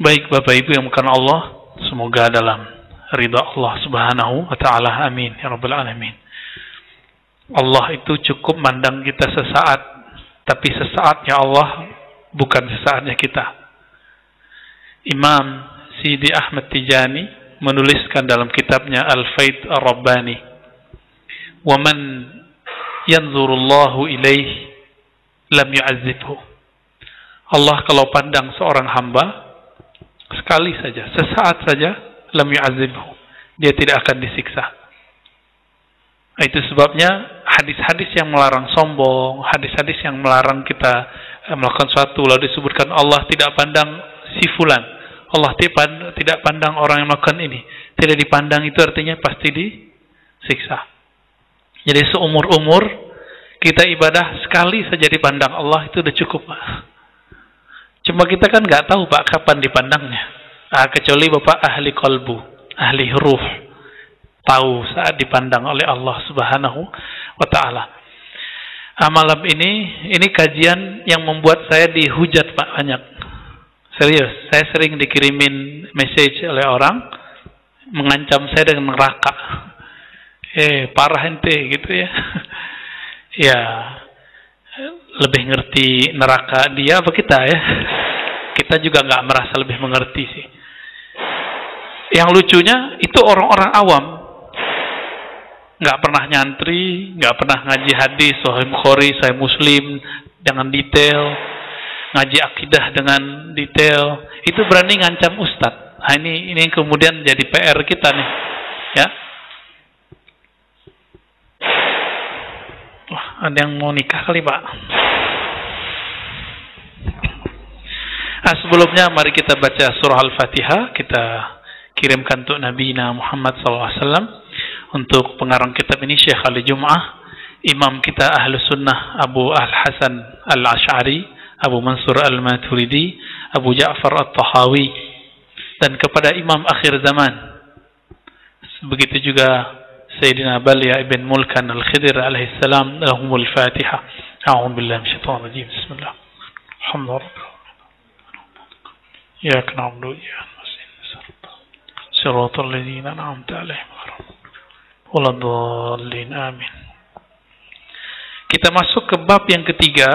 Baik Bapak Ibu yang bukan Allah, semoga dalam ridha Allah Subhanahu wa taala, amin ya rabbal alamin. Allah itu cukup mandang kita sesaat, tapi sesaatnya Allah bukan sesaatnya kita. Imam Sidi Ahmad Tijani menuliskan dalam kitabnya Al-Faid Ar-Rabbani, "Wa man yanzurullahu ilaihi lam yu'azzibhu." Allah kalau pandang seorang hamba sekali saja, sesaat saja, lam yu'azzibhu, dia tidak akan disiksa. Itu sebabnya hadis-hadis yang melarang sombong, hadis-hadis yang melarang kita melakukan sesuatu, lalu disebutkan Allah tidak pandang si fulan, Allah tidak pandang orang yang melakukan ini, tidak dipandang, itu artinya pasti disiksa. Jadi seumur-umur kita ibadah sekali saja dipandang Allah, itu udah cukup, Pak. Cuma kita kan nggak tahu, Pak, kapan dipandangnya. Kecuali Bapak ahli kolbu, ahli ruh, tahu saat dipandang oleh Allah Subhanahu wa ta'ala. Malam ini kajian yang membuat saya dihujat, Pak, banyak. Serius, saya sering dikirimin message oleh orang mengancam saya dengan neraka. Parah ente gitu ya. Ya, lebih ngerti neraka dia apa kita ya? Kita juga nggak merasa lebih mengerti sih. Yang lucunya itu orang-orang awam, nggak pernah nyantri, nggak pernah ngaji hadis, Sahih Bukhari, Sahih Muslim dengan detail, ngaji akidah dengan detail, itu berani ngancam ustadz. Nah, ini kemudian jadi PR kita nih, ya. Wah, ada yang mau nikah kali, Pak. Nah, sebelumnya mari kita baca surah Al-Fatihah, kita kirimkan untuk Nabi Muhammad SAW. Untuk pengarang kitab ini Syekh Ali Jum'ah, imam kita Ahlus Sunnah Abu Al-Hasan Al-Ash'ari, Abu Mansur Al-Maturidi, Abu Ja'far At-Tahawi, dan kepada imam akhir zaman. Begitu juga Sayyidina Balya ibn Mulkan Al-Khidir alaihissalam. Lahumul Fatihah. A'udzu billahi minasyaitonir rajim. Bismillah. Alhamdulillah. Ya na'budu wa iyyaka nasta'in. Shiratal ladzina an'amta 'alaihim ghairil dhalin. Amin. Kita masuk ke bab yang ketiga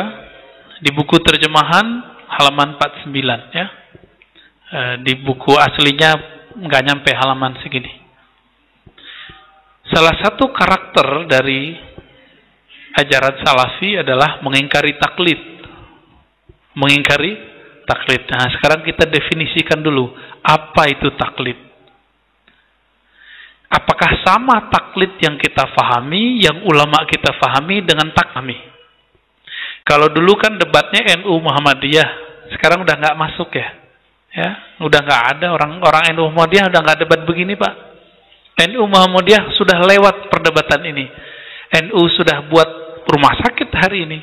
di buku terjemahan halaman 49 ya. Di buku aslinya nggak nyampe halaman segini. Salah satu karakter dari ajaran salafi adalah mengingkari taklid. Mengingkari taklid. Nah, sekarang kita definisikan dulu apa itu taklid. Apakah sama taklid yang kita fahami, yang ulama kita fahami dengan taklid? Kalau dulu kan debatnya NU Muhammadiyah, sekarang udah nggak masuk ya. Ya, udah nggak ada orang NU Muhammadiyah, udah nggak debat begini, Pak. NU Muhammadiyah sudah lewat perdebatan ini. NU sudah buat rumah sakit hari ini.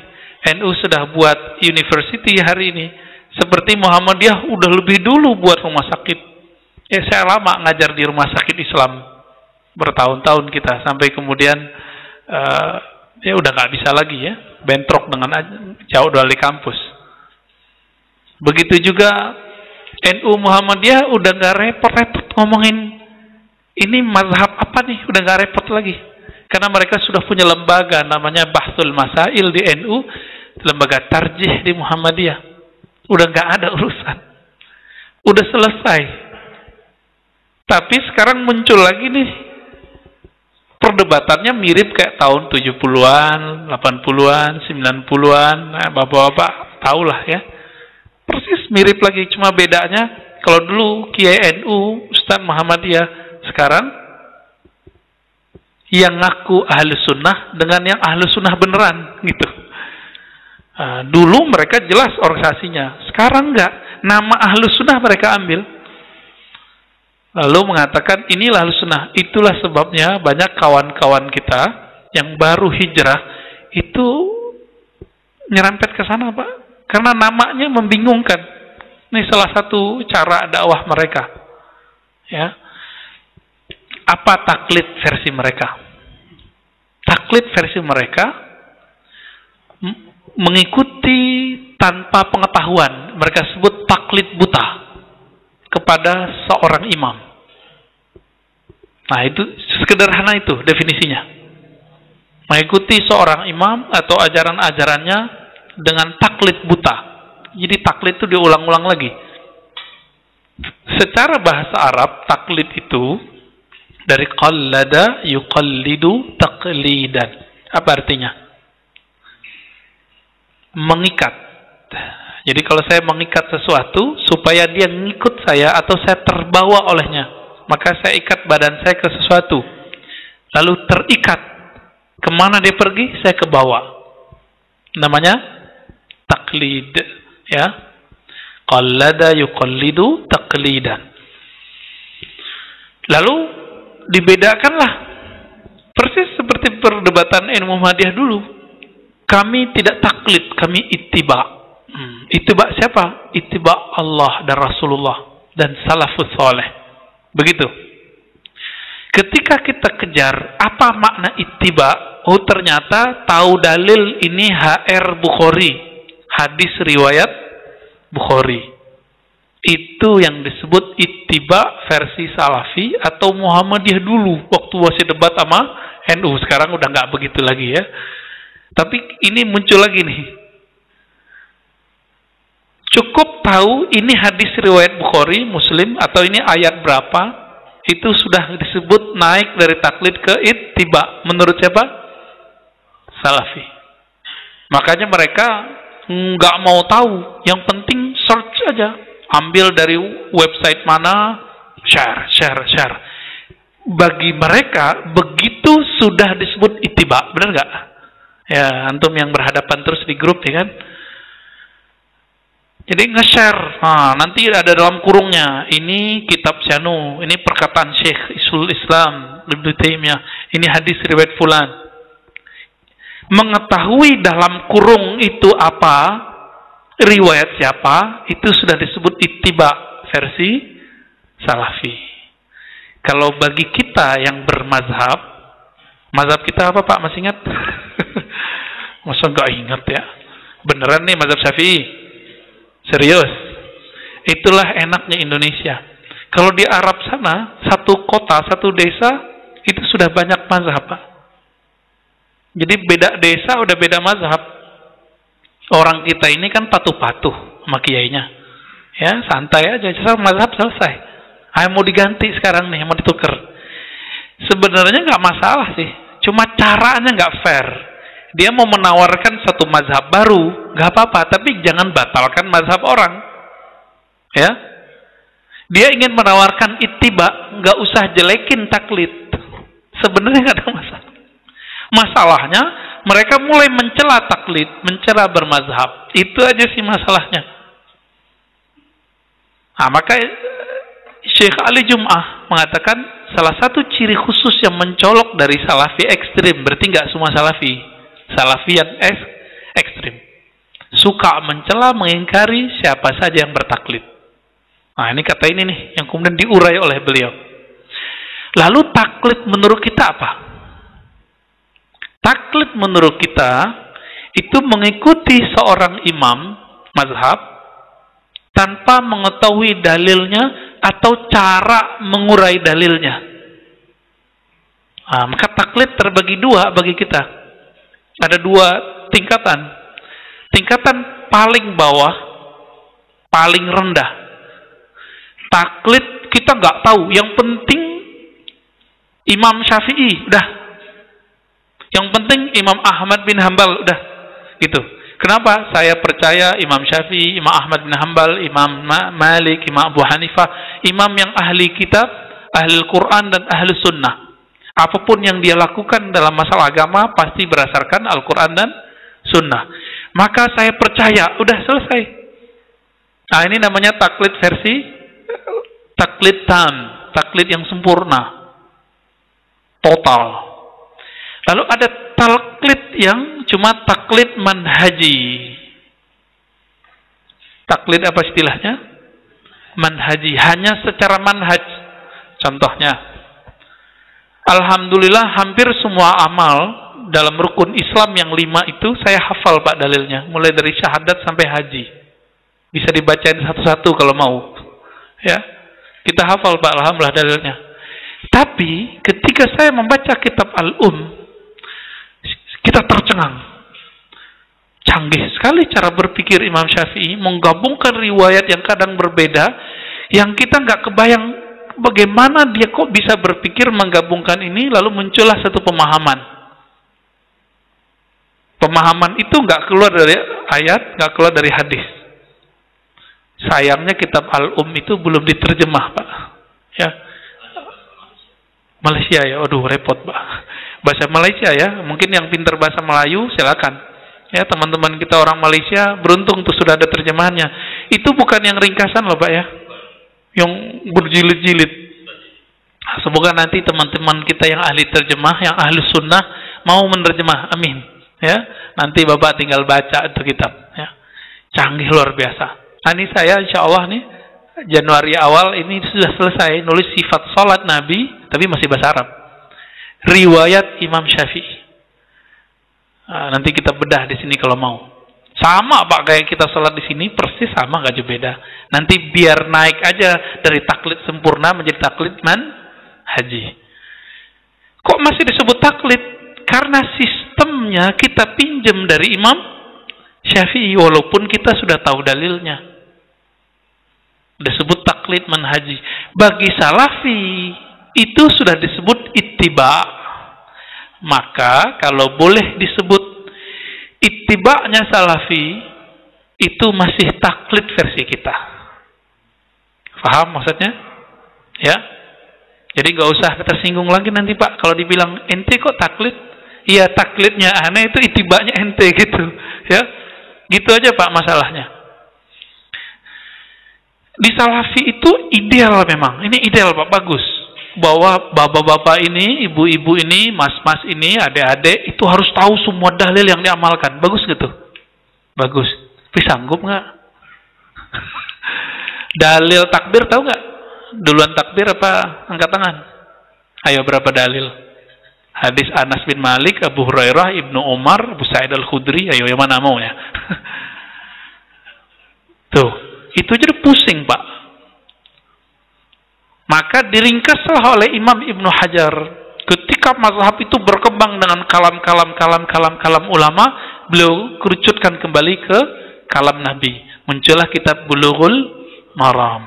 NU sudah buat university hari ini. Seperti Muhammadiyah udah lebih dulu buat rumah sakit. Saya lama ngajar di rumah sakit Islam. Bertahun-tahun kita. Sampai kemudian ya udah nggak bisa lagi ya. Bentrok dengan jauh dari kampus. Begitu juga NU Muhammadiyah udah nggak repot-repot ngomongin ini mazhab apa nih, udah nggak repot lagi. Karena mereka sudah punya lembaga namanya Bahsul Masail di NU, lembaga tarjih di Muhammadiyah. Udah nggak ada urusan. Udah selesai. Tapi sekarang muncul lagi nih, perdebatannya mirip kayak tahun 70-an, 80-an, 90-an. Nah, bapak-bapak tahulah ya. Persis mirip lagi, cuma bedanya kalau dulu Kiai NU, Ustaz Muhammadiyah, sekarang yang ngaku ahlu sunnah dengan yang ahlu sunnah beneran gitu. Dulu mereka jelas organisasinya, sekarang enggak. Nama ahlu sunnah mereka ambil, lalu mengatakan inilah ahlu sunnah. Itulah sebabnya banyak kawan-kawan kita yang baru hijrah itu nyerempet ke sana, Pak, karena namanya membingungkan. Ini salah satu cara dakwah mereka ya. Apa taklid versi mereka? Taklid versi mereka mengikuti tanpa pengetahuan. Mereka sebut taklid buta. kepada seorang imam. Nah, itu sederhana itu definisinya. Mengikuti seorang imam atau ajaran-ajarannya dengan taklid buta. Jadi taklid itu diulang-ulang lagi. Secara bahasa Arab, taklid itu dari qallada yuqallidu taqlidan. Apa artinya? Mengikat. Jadi kalau saya mengikat sesuatu supaya dia ngikut saya atau saya terbawa olehnya, maka saya ikat badan saya ke sesuatu, lalu terikat. Kemana dia pergi, saya ke bawah. Namanya taklid, ya. Qallada yuqallidu taqlidan. Lalu dibedakanlah, persis seperti perdebatan ilmu Muhammadiyah dulu. Kami tidak taklid, kami ittiba. Ittiba siapa? Ittiba Allah dan Rasulullah dan salafus soleh. Begitu. Ketika kita kejar apa makna ittiba, oh ternyata tahu dalil ini HR Bukhari, hadis riwayat Bukhari. Itu yang disebut ittiba versi Salafi atau Muhammadiyah dulu waktu masih debat sama NU. Sekarang udah nggak begitu lagi ya. Tapi ini muncul lagi nih. Cukup tahu ini hadis riwayat Bukhari, Muslim, atau ini ayat berapa, itu sudah disebut naik dari taklid ke ittiba. Menurut siapa? Salafi. Makanya mereka nggak mau tahu. Yang penting search aja. Ambil dari website mana, share. Bagi mereka, begitu sudah disebut ittiba. Benar nggak? Ya, antum yang berhadapan terus di grup, ya kan? Jadi nge-share, nanti ada dalam kurungnya, ini kitab Syanu, ini perkataan Syekh Isul Islam Ibnu Taimiyah, ini hadis riwayat fulan. Mengetahui dalam kurung itu apa, riwayat siapa, itu sudah disebut ittiba versi Salafi. Kalau bagi kita yang bermazhab, mazhab kita apa Pak, masih ingat? Masa nggak ingat ya? Beneran nih mazhab Syafi'i? Serius, itulah enaknya Indonesia. Kalau di Arab sana, satu kota, satu desa, itu sudah banyak mazhab, Pak. Jadi beda desa udah beda mazhab. Orang kita ini kan patuh-patuh sama kiainya. Ya, santai aja, mazhab selesai. Mau diganti sekarang nih, mau ditukar. Sebenarnya nggak masalah sih, cuma caranya nggak fair. Dia mau menawarkan satu mazhab baru, nggak apa-apa, tapi jangan batalkan mazhab orang. Ya, dia ingin menawarkan ittiba, nggak usah jelekin taklid. Sebenarnya nggak ada masalah. Masalahnya mereka mulai mencela taklid, mencela bermazhab. Itu aja sih masalahnya. Nah, maka Syekh Ali Jum'ah mengatakan salah satu ciri khusus yang mencolok dari Salafi ekstrim, berarti nggak semua Salafi. Salafi yang ekstrim, suka mencela, mengingkari siapa saja yang bertaklid. Nah, ini kata ini nih yang kemudian diurai oleh beliau. Lalu taklid menurut kita apa? Taklid menurut kita itu mengikuti seorang imam mazhab tanpa mengetahui dalilnya atau cara mengurai dalilnya. Nah, maka taklid terbagi dua bagi kita. Ada dua tingkatan. Tingkatan paling bawah, paling rendah. Taklid kita nggak tahu. Yang penting Imam Syafi'i, udah. Yang penting Imam Ahmad bin Hambal, udah. Gitu. Kenapa? Saya percaya Imam Syafi'i, Imam Ahmad bin Hambal, Imam Malik, Imam Abu Hanifah, imam yang ahli kitab, ahli Quran dan ahli sunnah. Apapun yang dia lakukan dalam masalah agama pasti berdasarkan Al-Quran dan Sunnah. Maka saya percaya, udah selesai. Nah, ini namanya taklid versi taklid tam, taklid yang sempurna, total. Lalu ada taklid yang cuma taklid manhaji. Taklid apa istilahnya? Manhaji, hanya secara manhaj. Contohnya, alhamdulillah hampir semua amal dalam rukun Islam yang 5 itu saya hafal Pak dalilnya. Mulai dari syahadat sampai haji. Bisa dibacain satu-satu kalau mau. Ya. Kita hafal Pak, alhamdulillah dalilnya. Tapi ketika saya membaca kitab kita tercengang. Canggih sekali cara berpikir Imam Syafi'i, menggabungkan riwayat yang kadang berbeda, yang kita nggak kebayang bagaimana dia kok bisa berpikir menggabungkan ini, lalu muncullah satu pemahaman. Pemahaman itu nggak keluar dari ayat, nggak keluar dari hadis. Sayangnya kitab itu belum diterjemah, Pak. Ya. Malaysia ya, aduh repot, Pak. Bahasa Malaysia ya, mungkin yang pintar bahasa Melayu silakan. Ya, teman-teman kita orang Malaysia beruntung tuh sudah ada terjemahannya. Itu bukan yang ringkasan loh, Pak ya. Yang berjilid-jilid. Semoga nanti teman-teman kita yang ahli terjemah, yang ahli sunnah mau menerjemah. Amin. Ya, nanti Bapak tinggal baca itu kitab. Ya. Canggih luar biasa. Nah, ini saya insya Allah nih Januari awal ini sudah selesai nulis sifat salat Nabi, tapi masih bahasa Arab. Riwayat Imam Syafi'i. Nah, nanti kita bedah di sini kalau mau. Sama Pak kayak kita salat di sini, persis sama, gak jauh beda. Nanti biar naik aja dari taklid sempurna menjadi taklid manhaji. Kok masih disebut taklid? Karena sistemnya kita pinjam dari Imam Syafi'i walaupun kita sudah tahu dalilnya. Disebut taklid manhaji. Bagi salafi itu sudah disebut ittiba. Maka kalau boleh disebut ittiba'nya salafi, itu masih taklid versi kita. Paham maksudnya? Ya. Jadi nggak usah tersinggung lagi nanti Pak kalau dibilang ente kok taklid? Iya, taklidnya aneh, itu ittiba'nya ente gitu. Ya. Gitu aja Pak masalahnya. Di salafi itu ideal memang. Ini ideal Pak, bagus. Bahwa bapak-bapak ini, ibu-ibu ini, mas-mas ini, adik-adik itu harus tahu semua dalil yang diamalkan. Bagus gitu? Bagus. Tapi sanggup nggak? Dalil takbir tahu nggak? Duluan takbir apa angkat tangan? Ayo berapa dalil? Hadis Anas bin Malik, Abu Hurairah, Ibnu Umar, Abu Sa'id Al-Khudri. Ayo yang mana mau ya? Tuh. Itu jadi pusing Pak. Maka diringkaslah oleh Imam Ibnu Hajar. Ketika mazhab itu berkembang dengan kalam ulama, beliau kerucutkan kembali ke kalam Nabi. Muncullah kitab Bulughul Maram.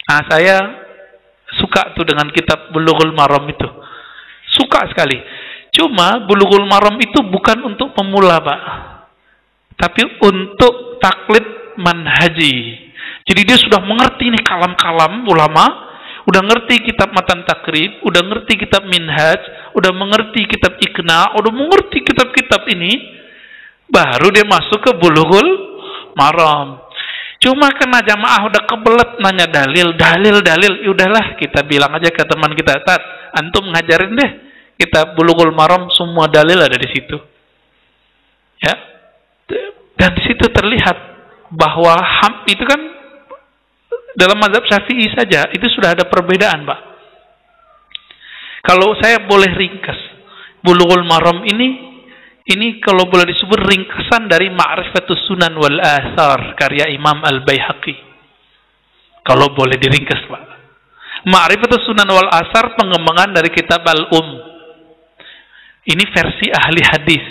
Nah, saya suka tuh dengan kitab Bulughul Maram itu. Suka sekali. Cuma Bulughul Maram itu bukan untuk pemula Pak. Tapi untuk taklid manhaji. Jadi dia sudah mengerti nih kalam-kalam ulama, udah ngerti kitab Matan Takrib, udah ngerti kitab Minhaj, udah mengerti kitab Iqna, udah mengerti kitab-kitab ini, baru dia masuk ke Bulughul Maram. Cuma kena jamaah udah kebelet nanya dalil, udahlah kita bilang aja ke teman kita, Tat, antum ngajarin deh kitab Bulughul Maram, semua dalil ada di situ. Ya. Dan di situ terlihat bahwa itu kan dalam mazhab Syafi'i saja itu sudah ada perbedaan, Pak. Kalau saya boleh ringkas, Bulughul Maram ini kalau boleh disebut ringkasan dari Ma'rifatus Sunan wal Athar karya Imam Al-Baihaqi. Kalau boleh diringkas, Pak. Ma'rifatus Sunan wal Athar pengembangan dari kitab Ini versi ahli hadis.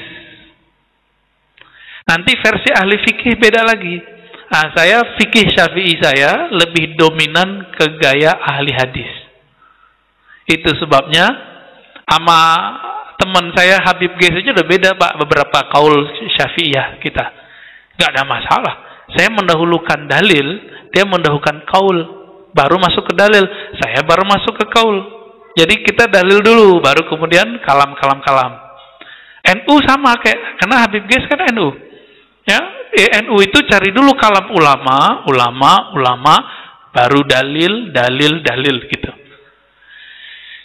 Nanti versi ahli fikih beda lagi. Nah, saya fikih Syafi'i saya lebih dominan ke gaya ahli hadis. Itu sebabnya sama teman saya Habib G saja udah beda Pak, beberapa kaul Syafi'iyah kita. Gak ada masalah. Saya mendahulukan dalil, dia mendahulukan kaul, baru masuk ke dalil. Saya baru masuk ke kaul. Jadi kita dalil dulu, baru kemudian kalam. NU sama kayak, karena Habib G kan NU. Ya, NU itu cari dulu kalam ulama, baru dalil gitu.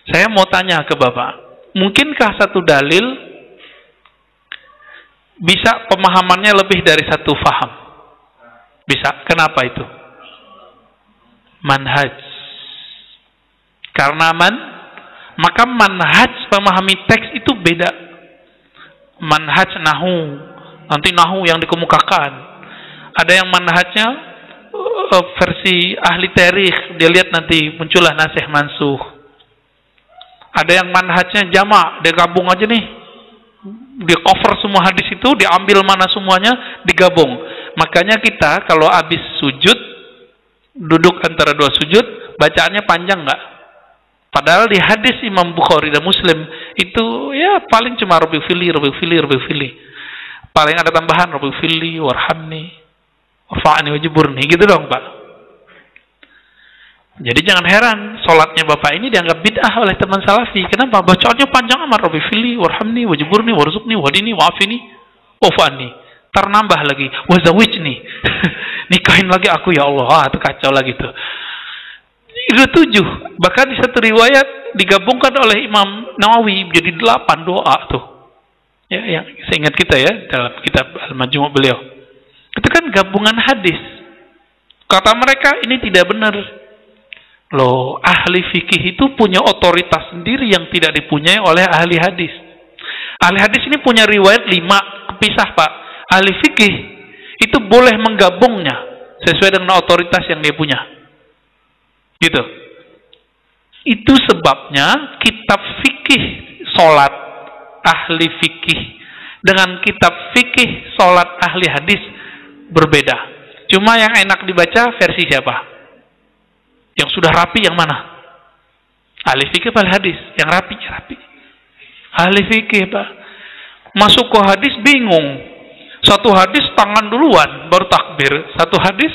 Saya mau tanya ke Bapak, mungkinkah satu dalil bisa pemahamannya lebih dari satu faham? Bisa. Kenapa itu? Manhaj. Karena maka manhaj memahami teks itu beda. Manhaj nahu, nanti nahu yang dikemukakan. Ada yang manhajnya versi ahli tarikh, dia lihat nanti muncullah nasikh mansuh. Ada yang manhajnya jamak, dia gabung aja nih. Dia cover semua hadis itu, diambil mana semuanya, digabung. Makanya kita kalau habis sujud, duduk antara dua sujud, bacaannya panjang nggak? Padahal di hadis Imam Bukhari dan Muslim itu ya paling cuma Rabbi fili. Paling ada tambahan Rabbi fili, warhamni, warfa'ni, wajiburni, gitu dong Pak. Jadi jangan heran sholatnya Bapak ini dianggap bid'ah oleh teman salafi. Kenapa? Bacaannya panjang amat, Rabbi fili, warhamni, wajiburni, warzuqni, wadini, wa'afini, wafa'ni. Ternambah lagi, wazawijni. Nikahin lagi aku ya Allah. Itu kacau lagi tuh. Itu 7. Bahkan di satu riwayat digabungkan oleh Imam Nawawi jadi 8 doa tuh. Ya, yang saya ingat kita ya dalam kitab Al-Majmu' beliau. Itu kan gabungan hadis. Kata mereka ini tidak benar. Loh, ahli fikih itu punya otoritas sendiri yang tidak dipunyai oleh ahli hadis. Ahli hadis ini punya riwayat 5 kepisah Pak. Ahli fikih itu boleh menggabungnya sesuai dengan otoritas yang dia punya. Gitu. Itu sebabnya kitab fikih sholat ahli fikih dengan kitab fikih sholat ahli hadis berbeda. Cuma yang enak dibaca versi siapa? Yang sudah rapi yang mana? Ahli fikih apa ahli hadis? Yang rapi. Ahli fikih Pak. Masuk ke hadis bingung. Satu hadis tangan duluan baru takbir. Satu hadis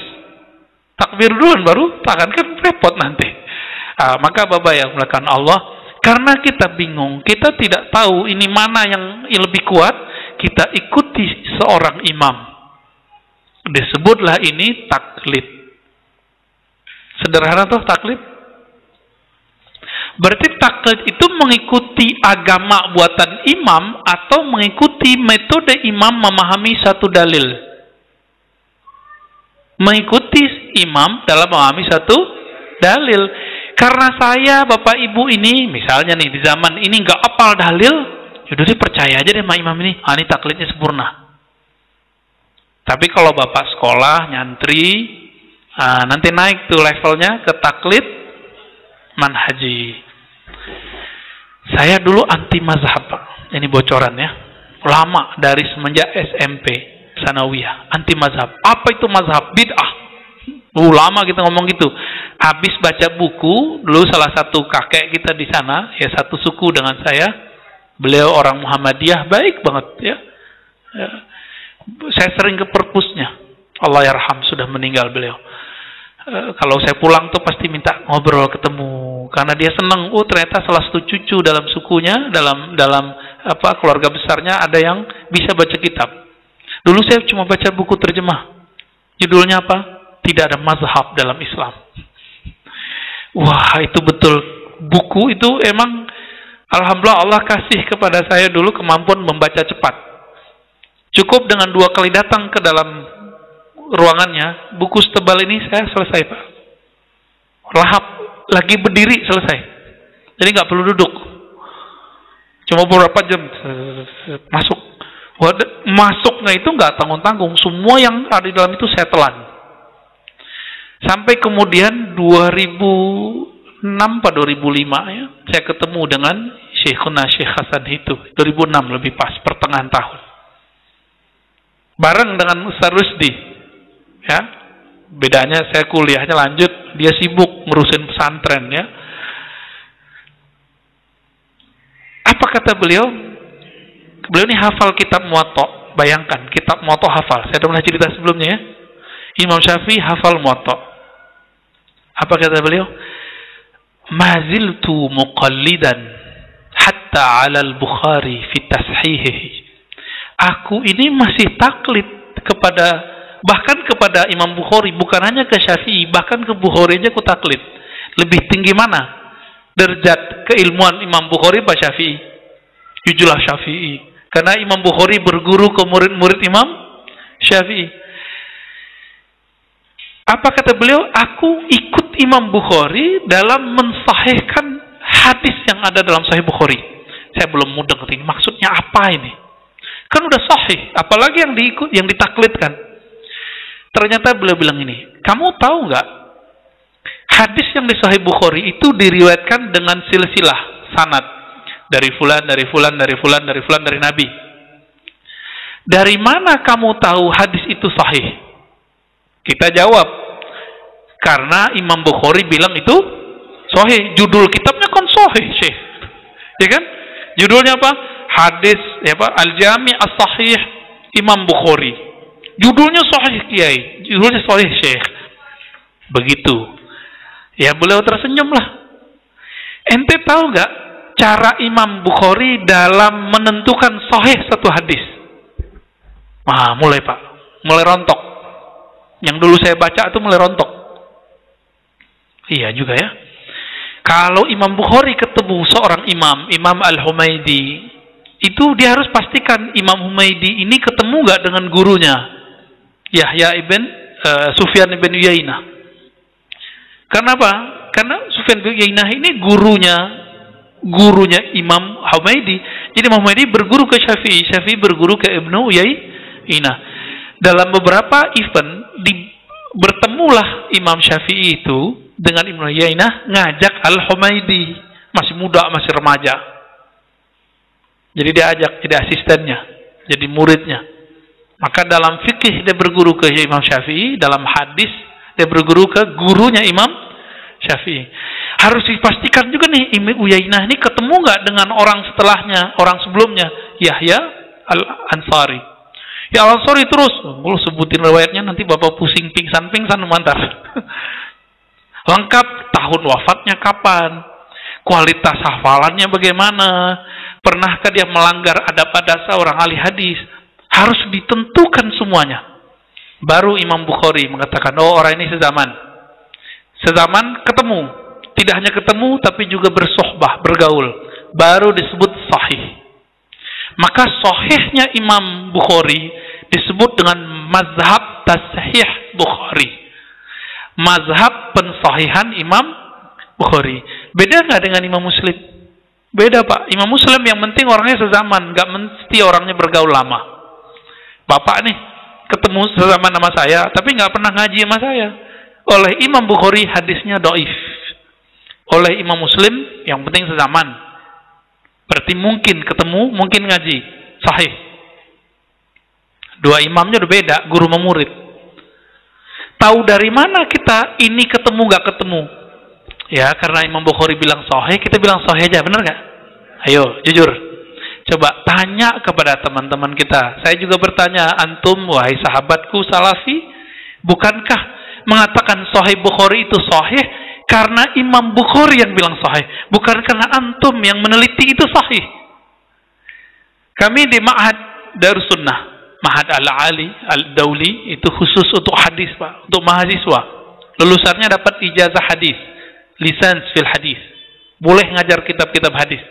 takbir duluan baru tangan, kan repot nanti. Maka Bapak yang melakukan Allah, karena kita bingung, kita tidak tahu ini mana yang lebih kuat, kita ikuti seorang imam. Disebutlah ini taklid. Sederhana tuh taklid. Berarti taklid itu mengikuti agama buatan imam atau mengikuti metode imam memahami satu dalil. Mengikuti imam dalam memahami satu dalil. Karena saya, Bapak Ibu ini, misalnya nih di zaman ini nggak apal dalil, yaudah deh percaya aja deh sama imam ini. Ini taklidnya sempurna. Tapi kalau Bapak sekolah, nyantri, nanti naik tuh levelnya ke taklid manhaji. Saya dulu anti mazhab Pak. Ini bocoran ya. Lama dari semenjak SMP, sanawiyah, anti mazhab. Apa itu mazhab? Bid'ah. Lama kita ngomong gitu. Habis baca buku, dulu salah satu kakek kita di sana, ya satu suku dengan saya, beliau orang Muhammadiyah, baik banget ya. Saya sering ke perpusnya. Allah yarham, sudah meninggal beliau. Kalau saya pulang tuh pasti minta ngobrol, ketemu, karena dia senang. Ternyata salah satu cucu dalam sukunya, dalam keluarga besarnya ada yang bisa baca kitab. Dulu saya cuma baca buku terjemah. Judulnya apa? Tidak ada mazhab dalam Islam. Wah, itu betul. Buku itu emang alhamdulillah Allah kasih kepada saya dulu kemampuan membaca cepat. Cukup dengan 2 kali datang ke dalam ruangannya, buku setebal ini saya selesai Pak. Lahap, lagi berdiri selesai. Jadi nggak perlu duduk. Cuma beberapa jam masuk. Masuknya itu nggak tanggung-tanggung. Semua yang ada di dalam itu saya telan. Sampai kemudian 2006 atau 2005 ya, saya ketemu dengan Syekhuna Syekh Hasan itu. 2006 lebih pas, pertengahan tahun. Bareng dengan Ustaz Rusdi. Ya. Bedanya saya kuliahnya lanjut, dia sibuk ngurusin pesantren ya. Apa kata beliau? Beliau ini hafal kitab Muwatta. Bayangkan, kitab Muwatta hafal. Saya udah pernah cerita sebelumnya ya. Imam Syafi'i hafal Muwatta. Apa kata beliau? Maziltu muqallidan hatta 'ala al-Bukhari fi tashihihi. Aku ini masih taklid bahkan kepada Imam Bukhari, bukan hanya ke Syafi'i, bahkan ke Bukhari aja aku taklid. Lebih tinggi mana derajat keilmuan Imam Bukhari apa Syafi'i? Jujulah Syafi'i. Karena Imam Bukhari berguru ke murid-murid Imam Syafi'i. Apa kata beliau? Aku ikut Imam Bukhari dalam mensahihkan hadis yang ada dalam Sahih Bukhari. Saya belum mudeng ini. Maksudnya apa ini? Kan udah sahih, apalagi yang ditaklidkan. Ternyata beliau bilang ini, kamu tahu nggak? Hadis yang di Sahih Bukhari itu diriwayatkan dengan silsilah sanad dari fulan, dari fulan, dari fulan, dari fulan, dari Nabi. Dari mana kamu tahu hadis itu sahih? Kita jawab, karena Imam Bukhari bilang itu sahih. Judul kitabnya kan sahih, Syekh. Ya kan? Judulnya apa? Hadis ya Pak, Al-Jami' As-Sahih Imam Bukhari. Judulnya sahih Kiai, judulnya sahih Syekh. Begitu. Ya beliau tersenyum lah. Ente tahu nggak cara Imam Bukhari dalam menentukan sahih satu hadis? Wah, mulai Pak, mulai rontok. Yang dulu saya baca itu mulai rontok. Iya juga ya. Kalau Imam Bukhari ketemu seorang imam, Imam Al-Humaidi, itu dia harus pastikan Imam Humaidi ini ketemu nggak dengan gurunya, Yahya ibn Sufyan ibn Uyainah. Karena apa? Karena Sufyan ibn Uyainah ini gurunya Imam Humaidi. Jadi Imam Humaidi berguru ke Syafi'i, Syafi'i berguru ke Ibnu Uyainah. Dalam beberapa event bertemulah Imam Syafi'i itu dengan Ibnu Uyainah ngajak Al-Humaidi, masih muda, masih remaja. Jadi dia ajak jadi asistennya, jadi muridnya. Maka dalam fikih dia berguru ke Imam Syafi'i, dalam hadis dia berguru ke gurunya Imam Syafi'i. Harus dipastikan juga nih Ibnu Uyainah ini ketemu nggak dengan orang setelahnya, orang sebelumnya, Yahya Al-Ansari. Ya Al-Ansari terus, sebutin riwayatnya nanti Bapak pusing pingsan mantar. Lengkap, tahun wafatnya kapan, kualitas hafalannya bagaimana, pernahkah dia melanggar adab-adab seorang ahli hadis. Harus ditentukan semuanya. Baru Imam Bukhari mengatakan, oh orang ini sezaman. Sezaman ketemu. Tidak hanya ketemu, tapi juga bersohbah, bergaul. Baru disebut sahih. Maka sahihnya Imam Bukhari disebut dengan mazhab tasahih Bukhari. Mazhab pensahihan Imam Bukhari. Beda nggak dengan Imam Muslim? Beda Pak. Imam Muslim yang penting orangnya sezaman, nggak mesti orangnya bergaul lama. Bapak nih ketemu sezaman sama saya, tapi nggak pernah ngaji sama saya. Oleh Imam Bukhari hadisnya dhaif. Oleh Imam Muslim yang penting sezaman. Berarti mungkin ketemu, mungkin ngaji, sahih. Dua imamnya udah beda, guru sama murid. Tahu dari mana kita ini ketemu gak ketemu? Ya karena Imam Bukhari bilang sahih, kita bilang sahih aja, benar gak? Ayo jujur, coba tanya kepada teman-teman kita. Saya juga bertanya, antum wahai sahabatku salafi, bukankah mengatakan sahih Bukhari itu sahih karena Imam Bukhari yang bilang sahih, bukan karena antum yang meneliti itu sahih? Kami di Ma'had Darus Sunnah, Ma'had Al-Ali, Al-Dawli, itu khusus untuk hadis Pak, untuk mahasiswa. Lulusannya dapat ijazah hadis, lisans fil hadis. Boleh ngajar kitab-kitab hadis.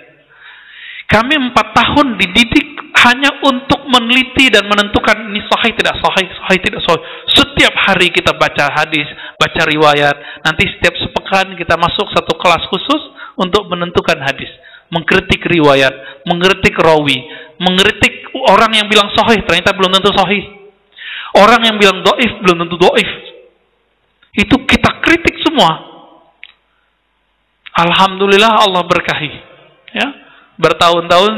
Kami 4 tahun dididik hanya untuk meneliti dan menentukan ini sahih tidak sahih, sahih tidak sahih. Setiap hari kita baca hadis, baca riwayat. Nanti setiap sepekan kita masuk satu kelas khusus untuk menentukan hadis, mengkritik riwayat, mengkritik rawi, mengkritik orang yang bilang sahih ternyata belum tentu sahih. Orang yang bilang dhaif belum tentu dhaif. Itu kita kritik semua. Alhamdulillah Allah berkahi. Ya. Bertahun-tahun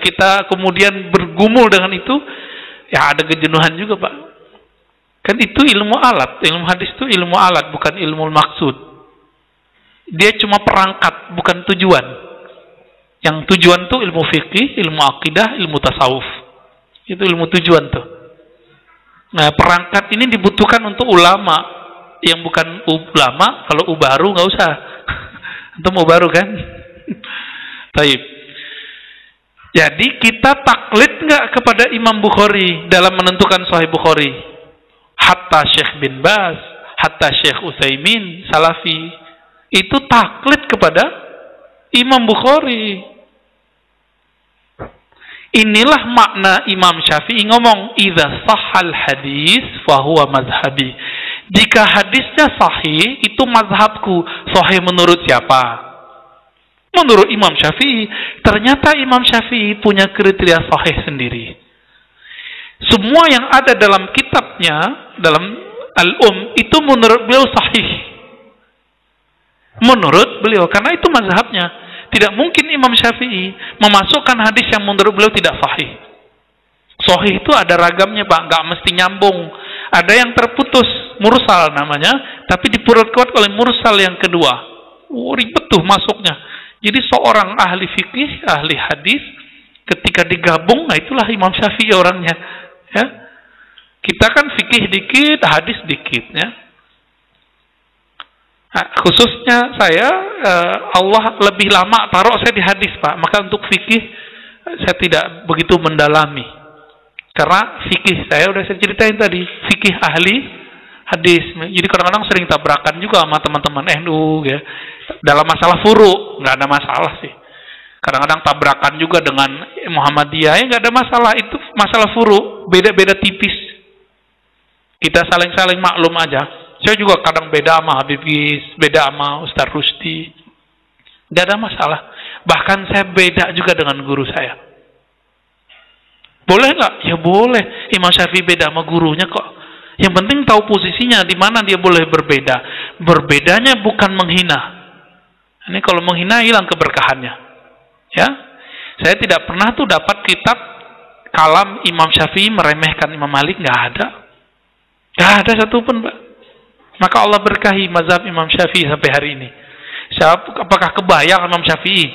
kita kemudian bergumul dengan itu, ya ada kejenuhan juga Pak. Kan itu ilmu alat, ilmu hadis itu ilmu alat, bukan ilmu maksud. Dia cuma perangkat, bukan tujuan. Yang tujuan tuh ilmu fikih, ilmu akidah, ilmu tasawuf. Itu ilmu tujuan tuh. Nah perangkat ini dibutuhkan untuk ulama, yang bukan ulama. Kalau baru nggak usah. Itu mau baru kan? Taib. Jadi kita taklid nggak kepada Imam Bukhari dalam menentukan Sahih Bukhari? Hatta Syekh bin Baz, hatta Syekh Utsaimin, Salafi, itu taklid kepada Imam Bukhari. Inilah makna Imam Syafi'i ngomong, idza sahhal hadis fahuwa mazhabi. Jika hadisnya sahih, itu mazhabku. Sahih menurut siapa? Menurut Imam Syafi'i. Ternyata Imam Syafi'i punya kriteria sahih sendiri. Semua yang ada dalam kitabnya, dalam itu menurut beliau sahih. Menurut beliau, karena itu mazhabnya. Tidak mungkin Imam Syafi'i memasukkan hadis yang menurut beliau tidak sahih. Sahih itu ada ragamnya, Pak, nggak mesti nyambung. Ada yang terputus, mursal namanya, tapi diperkuat oleh mursal yang kedua. Ribet tuh masuknya. Jadi seorang ahli fikih, ahli hadis, ketika digabung, nah itulah Imam Syafi'i orangnya. Ya, kita kan fikih dikit, hadis dikit, ya. Nah, khususnya saya, Allah lebih lama taruh saya di hadis, Pak. Maka untuk fikih saya tidak begitu mendalami. Karena fikih saya udah saya ceritain tadi, fikih ahli hadis. Jadi kadang-kadang sering tabrakan juga sama teman-teman NU, ya. Dalam masalah furu nggak ada masalah sih. Kadang-kadang tabrakan juga dengan Muhammadiyah, ya nggak ada masalah. Itu masalah furu, beda-beda tipis. Kita saling-saling maklum aja. Saya juga kadang beda sama Habib Gis, beda sama Ustaz Rusdi. Nggak ada masalah. Bahkan saya beda juga dengan guru saya. Boleh nggak? Ya boleh. Imam Syafi'i beda sama gurunya kok. Yang penting tahu posisinya, di mana dia boleh berbeda. Berbedanya bukan menghina. Ini kalau menghina hilang keberkahannya. Ya, saya tidak pernah tuh dapat kitab kalam Imam Syafi'i meremehkan Imam Malik, nggak ada. Nggak ada satupun, Pak. Maka Allah berkahi mazhab Imam Syafi'i sampai hari ini. Apakah kebayang Imam Syafi'i?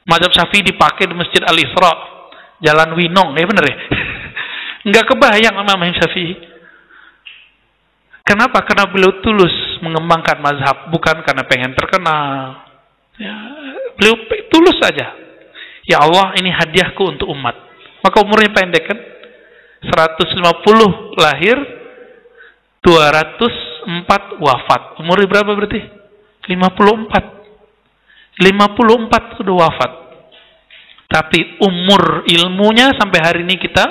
Mazhab Syafi'i dipakai di Masjid Al-Isra, Jalan Winong, ya bener ya? Nggak kebayang Imam Syafi'i. Kenapa? Karena beliau tulus mengembangkan mazhab, bukan karena pengen terkenal. Ya, beliau tulus saja. Ya Allah, ini hadiahku untuk umat. Maka umurnya pendek kan? 150 lahir, 204 wafat. Umurnya berapa berarti? 54. 54 sudah wafat. Tapi umur ilmunya sampai hari ini kita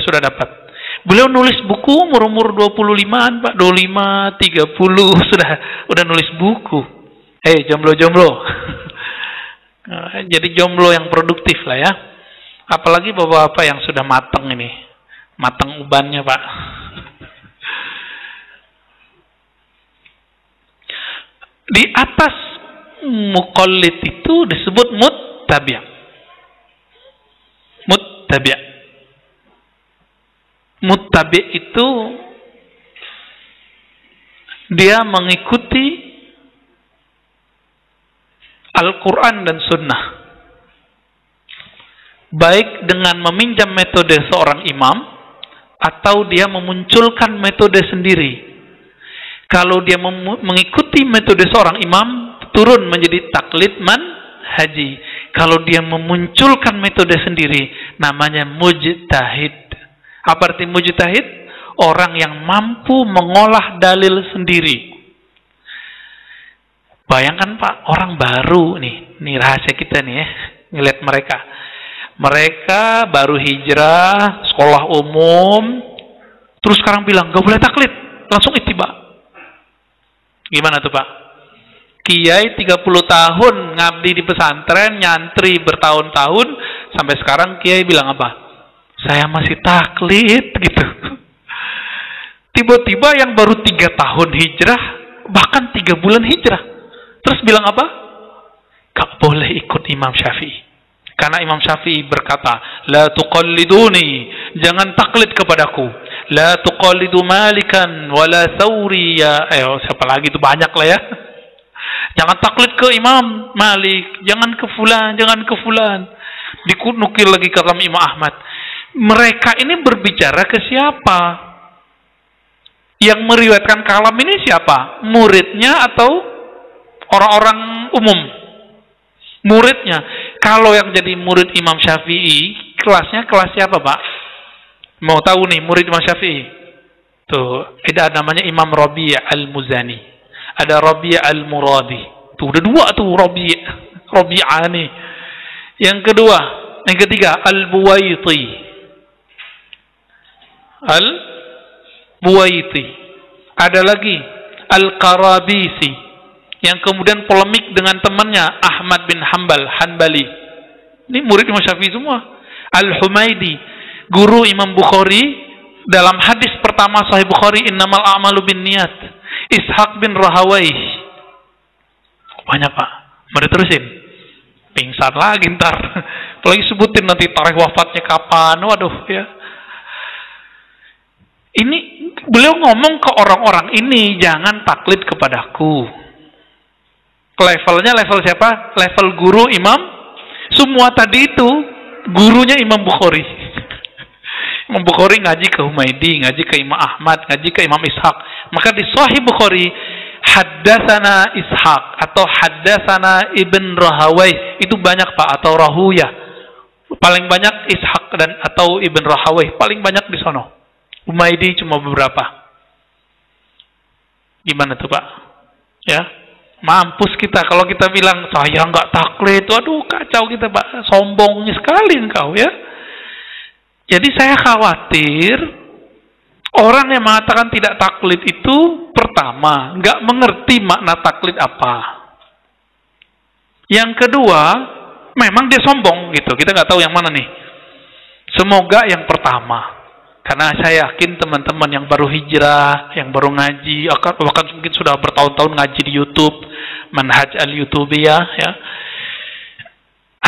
sudah dapat. Beliau nulis buku umur 25-an, Pak. 25, 30 udah nulis buku. Jomblo-jomblo. Jadi jomblo yang produktif lah ya. Apalagi bapak-bapak yang sudah matang ini. Matang ubannya, Pak. Di atas muqallid itu disebut muttabi'. Muttabi'. Muttabi' itu dia mengikuti Al-Quran dan Sunnah, baik dengan meminjam metode seorang imam atau dia memunculkan metode sendiri. Kalau dia mengikuti metode seorang imam, turun menjadi taklid manhaji. Kalau dia memunculkan metode sendiri, namanya mujtahid. Apa arti mujtahid? Orang yang mampu mengolah dalil sendiri. Bayangkan, Pak, orang baru nih rahasia kita nih ya, ngeliat mereka. Mereka baru hijrah, sekolah umum, terus sekarang bilang, gak boleh taklid, langsung ittiba. Gimana tuh, Pak? Kiai 30 tahun ngabdi di pesantren, nyantri bertahun-tahun, sampai sekarang Kiai bilang apa? Saya masih taklid, gitu. Tiba-tiba yang baru 3 tahun hijrah, bahkan 3 bulan hijrah, terus bilang apa? Gak boleh ikut Imam Syafi'i. Karena Imam Syafi'i berkata, la tuqalliduni, jangan taklid kepadaku. La tuqallidu Malikan wala Thawri ya. Siapa lagi itu, banyak lah ya. Jangan taklid ke Imam Malik, jangan ke fulan, jangan ke fulan. Dikunukil lagi kalam Imam Ahmad. Mereka ini berbicara ke siapa? Yang meriwayatkan kalam ini siapa? Muridnya atau orang-orang umum? Muridnya. Kalau yang jadi murid Imam Syafi'i, kelasnya kelas siapa, Pak? Mau tahu nih murid Imam Syafi'i? Tuh, ada namanya Imam Rabi' Al-Muzani. Ada Rabi' Al-Muradi. Tuh, udah 2 tuh Rabi'ani. Yang kedua, yang ketiga Al-Buwaiti. Al-Buwaiti. Ada lagi Al-Qarabisi, yang kemudian polemik dengan temannya Ahmad bin Hanbali. Ini murid Imam Syafi'i semua. Al-Humaidi, guru Imam Bukhari, dalam hadis pertama Sahih Bukhari, innamal a'malu binniyat, Ishaq bin Rahawayh. Banyak Pak, mau diterusin? Pingsan lagi ntar. Apalagi sebutin nanti tarikh wafatnya kapan. Waduh ya. Ini beliau ngomong ke orang-orang ini, jangan taklid kepadaku. Levelnya level siapa? Level guru Imam. Semua tadi itu gurunya Imam Bukhari. Imam Bukhari ngaji ke Humaydi, ngaji ke Imam Ahmad, ngaji ke Imam Ishaq. Maka di Sahih Bukhari, haddatsana Ishaq atau haddatsana Ibn Rahawayh itu banyak Pak, atau Rahuyah. Paling banyak Ishaq dan atau Ibn Rahawayh, paling banyak di sono. Humaydi cuma beberapa. Gimana tuh Pak? Ya, mampus kita kalau kita bilang saya nggak taklid. Waduh, kacau kita Pak, sombong sekali engkau ya. Jadi saya khawatir orang yang mengatakan tidak taklid itu pertama nggak mengerti makna taklid apa. Yang kedua, memang dia sombong gitu. Kita nggak tahu yang mana nih. Semoga yang pertama. Karena saya yakin teman-teman yang baru hijrah, yang baru ngaji, bahkan mungkin sudah bertahun-tahun ngaji di YouTube, Manhaj al-Yutubiyah, ya.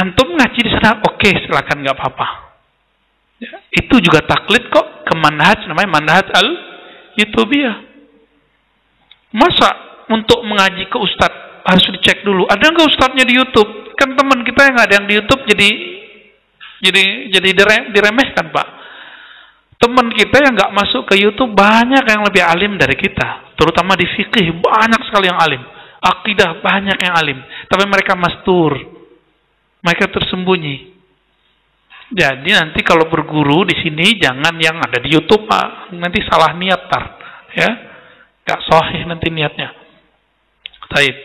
Antum ngaji di sana, oke, silakan, nggak apa-apa. Ya, itu juga taklid kok ke manhaj, namanya Manhaj al-Yutubiyah. Masa untuk mengaji ke ustadz harus dicek dulu, ada nggak ustadznya di YouTube? Kan teman kita yang ada yang di YouTube jadi diremehkan Pak. Teman kita yang nggak masuk ke YouTube banyak yang lebih alim dari kita, terutama di fikih banyak sekali yang alim, akidah banyak yang alim, tapi mereka mastur, mereka tersembunyi. Jadi nanti kalau berguru di sini jangan yang ada di YouTube Pak, nanti salah niat tar, ya, nggak sahih nanti niatnya. Baik.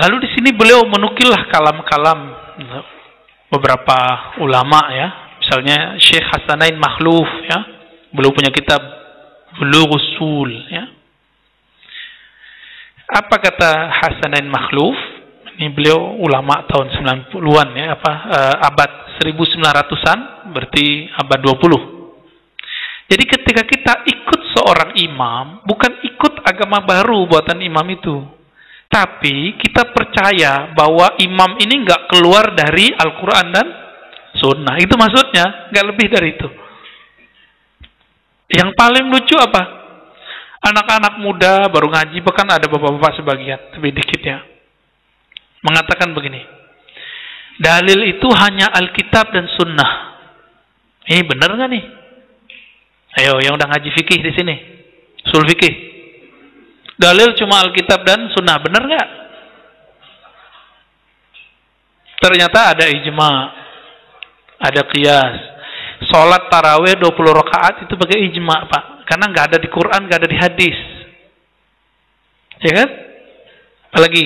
Lalu di sini beliau menukillah kalam-kalam beberapa ulama ya. Misalnya Syekh Hasanain Makhluf ya, beliau punya kitab Bulughus Sul ya. Apa kata Hasanain Makhluf? Ini beliau ulama tahun 90-an ya, abad 1900-an, berarti abad 20. Jadi ketika kita ikut seorang imam, bukan ikut agama baru buatan imam itu, tapi kita percaya bahwa imam ini nggak keluar dari Al-Quran dan Sunnah. Itu maksudnya, nggak lebih dari itu. Yang paling lucu apa? Anak-anak muda baru ngaji, bahkan ada bapak-bapak sebagian, lebih dikit ya, mengatakan begini, dalil itu hanya Alkitab dan Sunnah. Ini benar nggak nih? Ayo, yang udah ngaji fikih di sini, usul fikih, dalil cuma Alkitab dan Sunnah, benar nggak? Ternyata ada ijma. Ada qiyas. Sholat tarawih 20 rakaat itu pakai ijma Pak. Karena nggak ada di Quran, nggak ada di hadis. Ya kan? Apalagi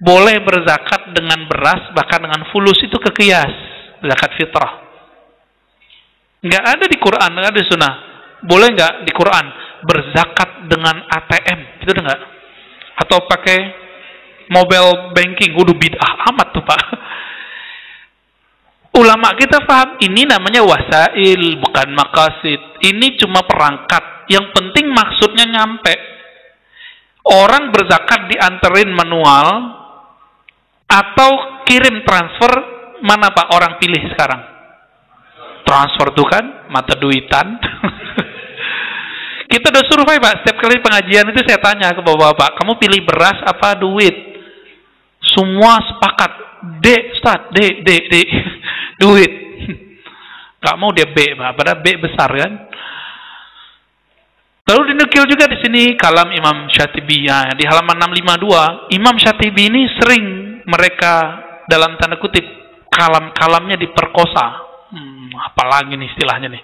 boleh berzakat dengan beras, bahkan dengan fulus, itu ke qiyas. Zakat fitrah. Nggak ada di Quran, nggak ada di sunnah. Boleh nggak di Quran berzakat dengan ATM? Itu ada nggak? Atau pakai mobile banking? Udah bid'ah amat tuh Pak. Ulama kita paham, ini namanya wasail, bukan maqasid. Ini cuma perangkat. Yang penting maksudnya nyampe. Orang berzakat dianterin manual atau kirim transfer, mana Pak orang pilih sekarang? Transfer tuh kan, mata duitan. Kita udah survei Pak, setiap kali pengajian itu saya tanya ke bapak-bapak, kamu pilih beras apa duit? Semua sepakat, D, Ustaz, D. Duit. Gak mau dia B, Pak. Padahal B besar kan. Lalu dinukil juga di sini kalam Imam Syatibi ya, di halaman 652. Imam Syatibi ini sering mereka dalam tanda kutip kalam-kalamnya diperkosa. Apalagi nih istilahnya nih.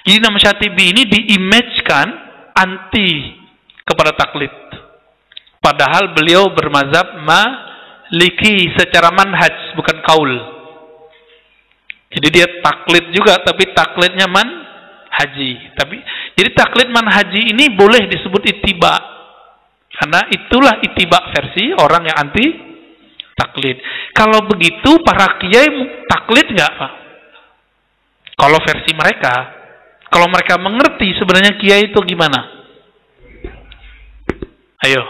Jadi Imam Syatibi ini diimagekan anti kepada taklid. Padahal beliau bermazhab Maliki secara manhaj, bukan kaul. Jadi dia taklid juga, tapi taklidnya manhaji. Jadi taklid manhaji ini boleh disebut ittiba, karena itulah ittiba versi orang yang anti taklid. Kalau begitu para kiai taklid nggak Pak? Kalau versi mereka, kalau mereka mengerti sebenarnya kiai itu gimana? Ayo.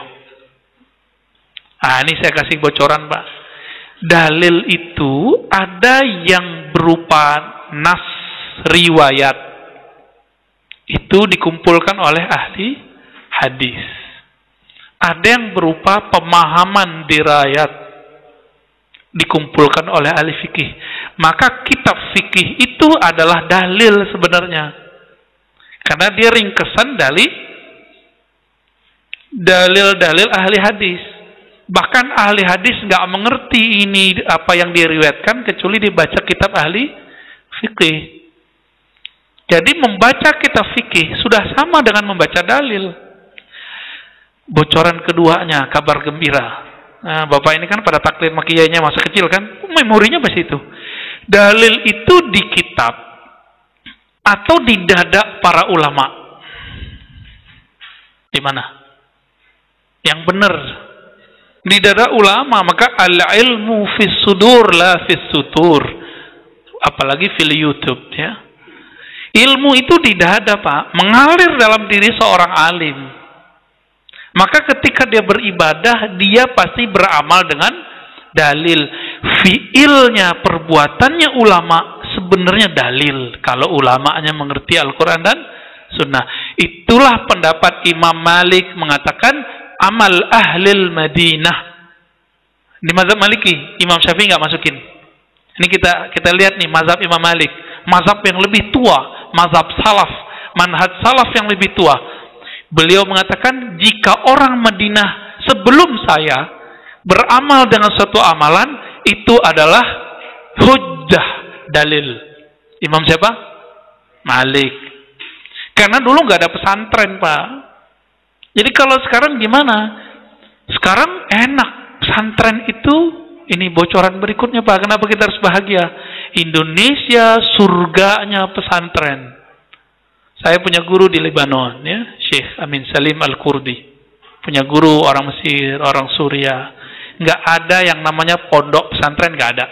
Ini saya kasih bocoran, Pak. Dalil itu ada yang berupa nas riwayat. Itu dikumpulkan oleh ahli hadis. Ada yang berupa pemahaman dirayat. Dikumpulkan oleh ahli fikih. Maka kitab fikih itu adalah dalil sebenarnya. Karena dia ringkesan dari dalil-dalil ahli hadis. Bahkan ahli hadis nggak mengerti ini apa yang diriwayatkan kecuali dibaca kitab ahli fikih. Jadi membaca kitab fikih sudah sama dengan membaca dalil. Bocoran keduanya, kabar gembira. Nah, Bapak ini kan pada taklim makiyahnya masa kecil kan, memorinya masih itu. Dalil itu di kitab atau di dada para ulama. Di mana? Yang benar. Di dada ulama, maka al-ilmu fis sudur la fis sutur. Apalagi fil YouTube ya. Ilmu itu di dada, Pak, mengalir dalam diri seorang alim. Maka ketika dia beribadah, dia pasti beramal dengan dalil. Fiilnya, perbuatannya ulama sebenarnya dalil. Kalau ulamanya mengerti Al-Quran dan Sunnah. Itulah pendapat Imam Malik mengatakan amal ahlil Madinah. Di mazhab Maliki, Imam Syafi'i nggak masukin. Ini kita lihat nih mazhab Imam Malik, mazhab yang lebih tua, mazhab salaf, manhaj salaf yang lebih tua. Beliau mengatakan jika orang Madinah sebelum saya beramal dengan suatu amalan, itu adalah hujjah, dalil. Imam siapa? Malik. Karena dulu nggak ada pesantren, Pak. Jadi kalau sekarang gimana? Sekarang enak. Pesantren itu, ini bocoran berikutnya, Pak. Kenapa kita harus bahagia? Indonesia surganya pesantren. Saya punya guru di Lebanon, ya, Syekh Amin Salim Al-Kurdi. Punya guru orang Mesir, orang Suriah. Nggak ada yang namanya pondok pesantren, nggak ada.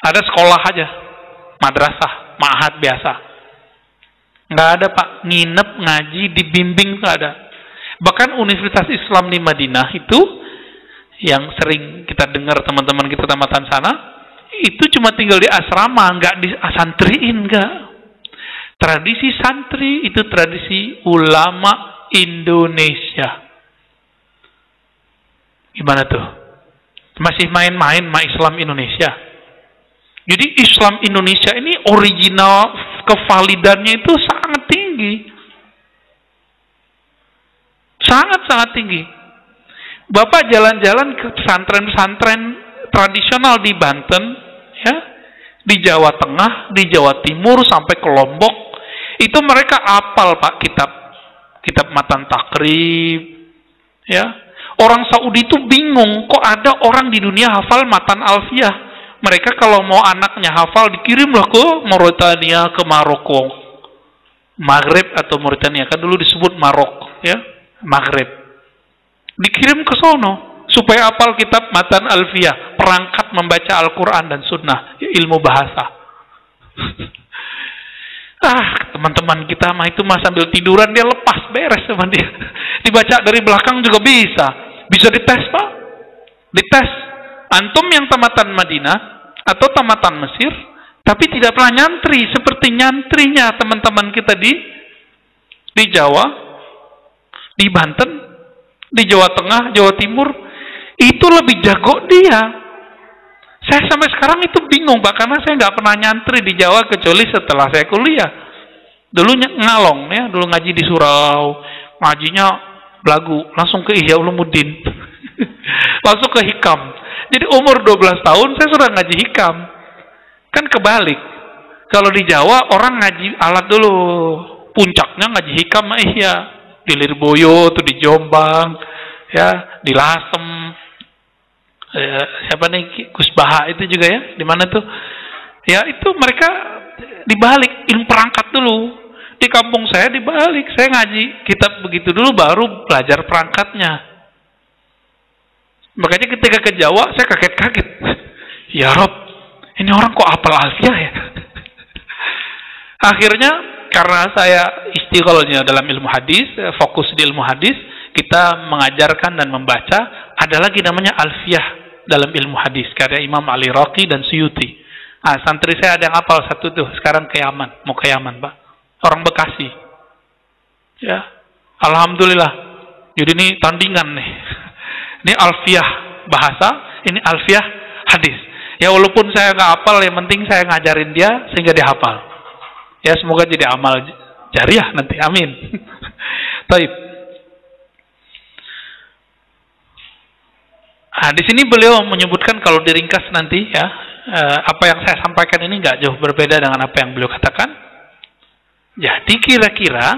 Ada sekolah aja. Madrasah, ma'had biasa. Nggak ada, Pak, nginep, ngaji, dibimbing, nggak ada. Bahkan Universitas Islam di Madinah itu, yang sering kita dengar teman-teman kita tamatan sana, itu cuma tinggal di asrama, nggak disantriin, nggak. Tradisi santri itu tradisi ulama Indonesia. Gimana tuh? Masih main-main sama Islam Indonesia. Jadi Islam Indonesia ini original kevalidannya itu sangat tinggi. Sangat-sangat tinggi. Bapak jalan-jalan ke pesantren-pesantren tradisional di Banten, ya, di Jawa Tengah, di Jawa Timur, sampai ke Lombok, itu mereka apal, Pak, kitab Matan Takrib, ya. Orang Saudi itu bingung, kok ada orang di dunia hafal Matan Alfiyah. Mereka kalau mau anaknya hafal, dikirimlah ke Mauritania, ke Maroko. Maghrib atau Mauritania, kan dulu disebut Marok, ya, Maghrib. Dikirim ke sono, supaya hafal kitab Matan Alfiyah, perangkat membaca Al-Quran dan Sunnah, ya, ilmu bahasa. Teman-teman kita mah itu mah sambil tiduran dia lepas, beres sama dia. Dibaca dari belakang juga bisa. Bisa dites, Pak. Dites. Antum yang tamatan Madinah atau tamatan Mesir, tapi tidak pernah nyantri seperti nyantrinya teman-teman kita di Jawa, di Banten, di Jawa Tengah, Jawa Timur, itu lebih jago dia. Saya sampai sekarang itu bingung, Pak, karena saya nggak pernah nyantri di Jawa kecuali setelah saya kuliah. Dulu ngalong, ya, dulu ngaji di Surau, ngajinya belagu, langsung ke Ihya Ulumuddin, langsung ke Hikam. Jadi umur 12 tahun saya sudah ngaji Hikam. Kan kebalik. Kalau di Jawa orang ngaji alat dulu, puncaknya ngaji Hikam mah Ihya. Di Lirboyo, tuh di Jombang, ya, di Lasem. Siapa nih, Gus Baha itu juga, ya, di mana tuh? Ya, itu mereka dibalik, ilmu perangkat dulu. Di kampung saya dibalik, saya ngaji kitab begitu dulu baru belajar perangkatnya. Makanya ketika ke Jawa saya kaget-kaget. Ya Rob, ini orang kok hafal Alfiyah, ya? Akhirnya karena saya istiqolnya dalam ilmu hadis, fokus di ilmu hadis, kita mengajarkan dan membaca. Ada lagi namanya Alfiyah dalam ilmu hadis karya Imam Ali Raqi dan Suyuti. Nah, santri saya ada yang hafal satu tuh, sekarang ke Yaman, mau ke Yaman, Pak. Orang Bekasi. Ya, alhamdulillah. Jadi ini tandingan nih. Ini Alfiyah bahasa, ini Alfiyah hadis. Ya walaupun saya nggak hafal, yang penting saya ngajarin dia sehingga dia hafal. Ya semoga jadi amal jariah nanti, amin. Taib. Nah, di sini beliau menyebutkan kalau diringkas nanti ya, apa yang saya sampaikan ini nggak jauh berbeda dengan apa yang beliau katakan. Jadi kira-kira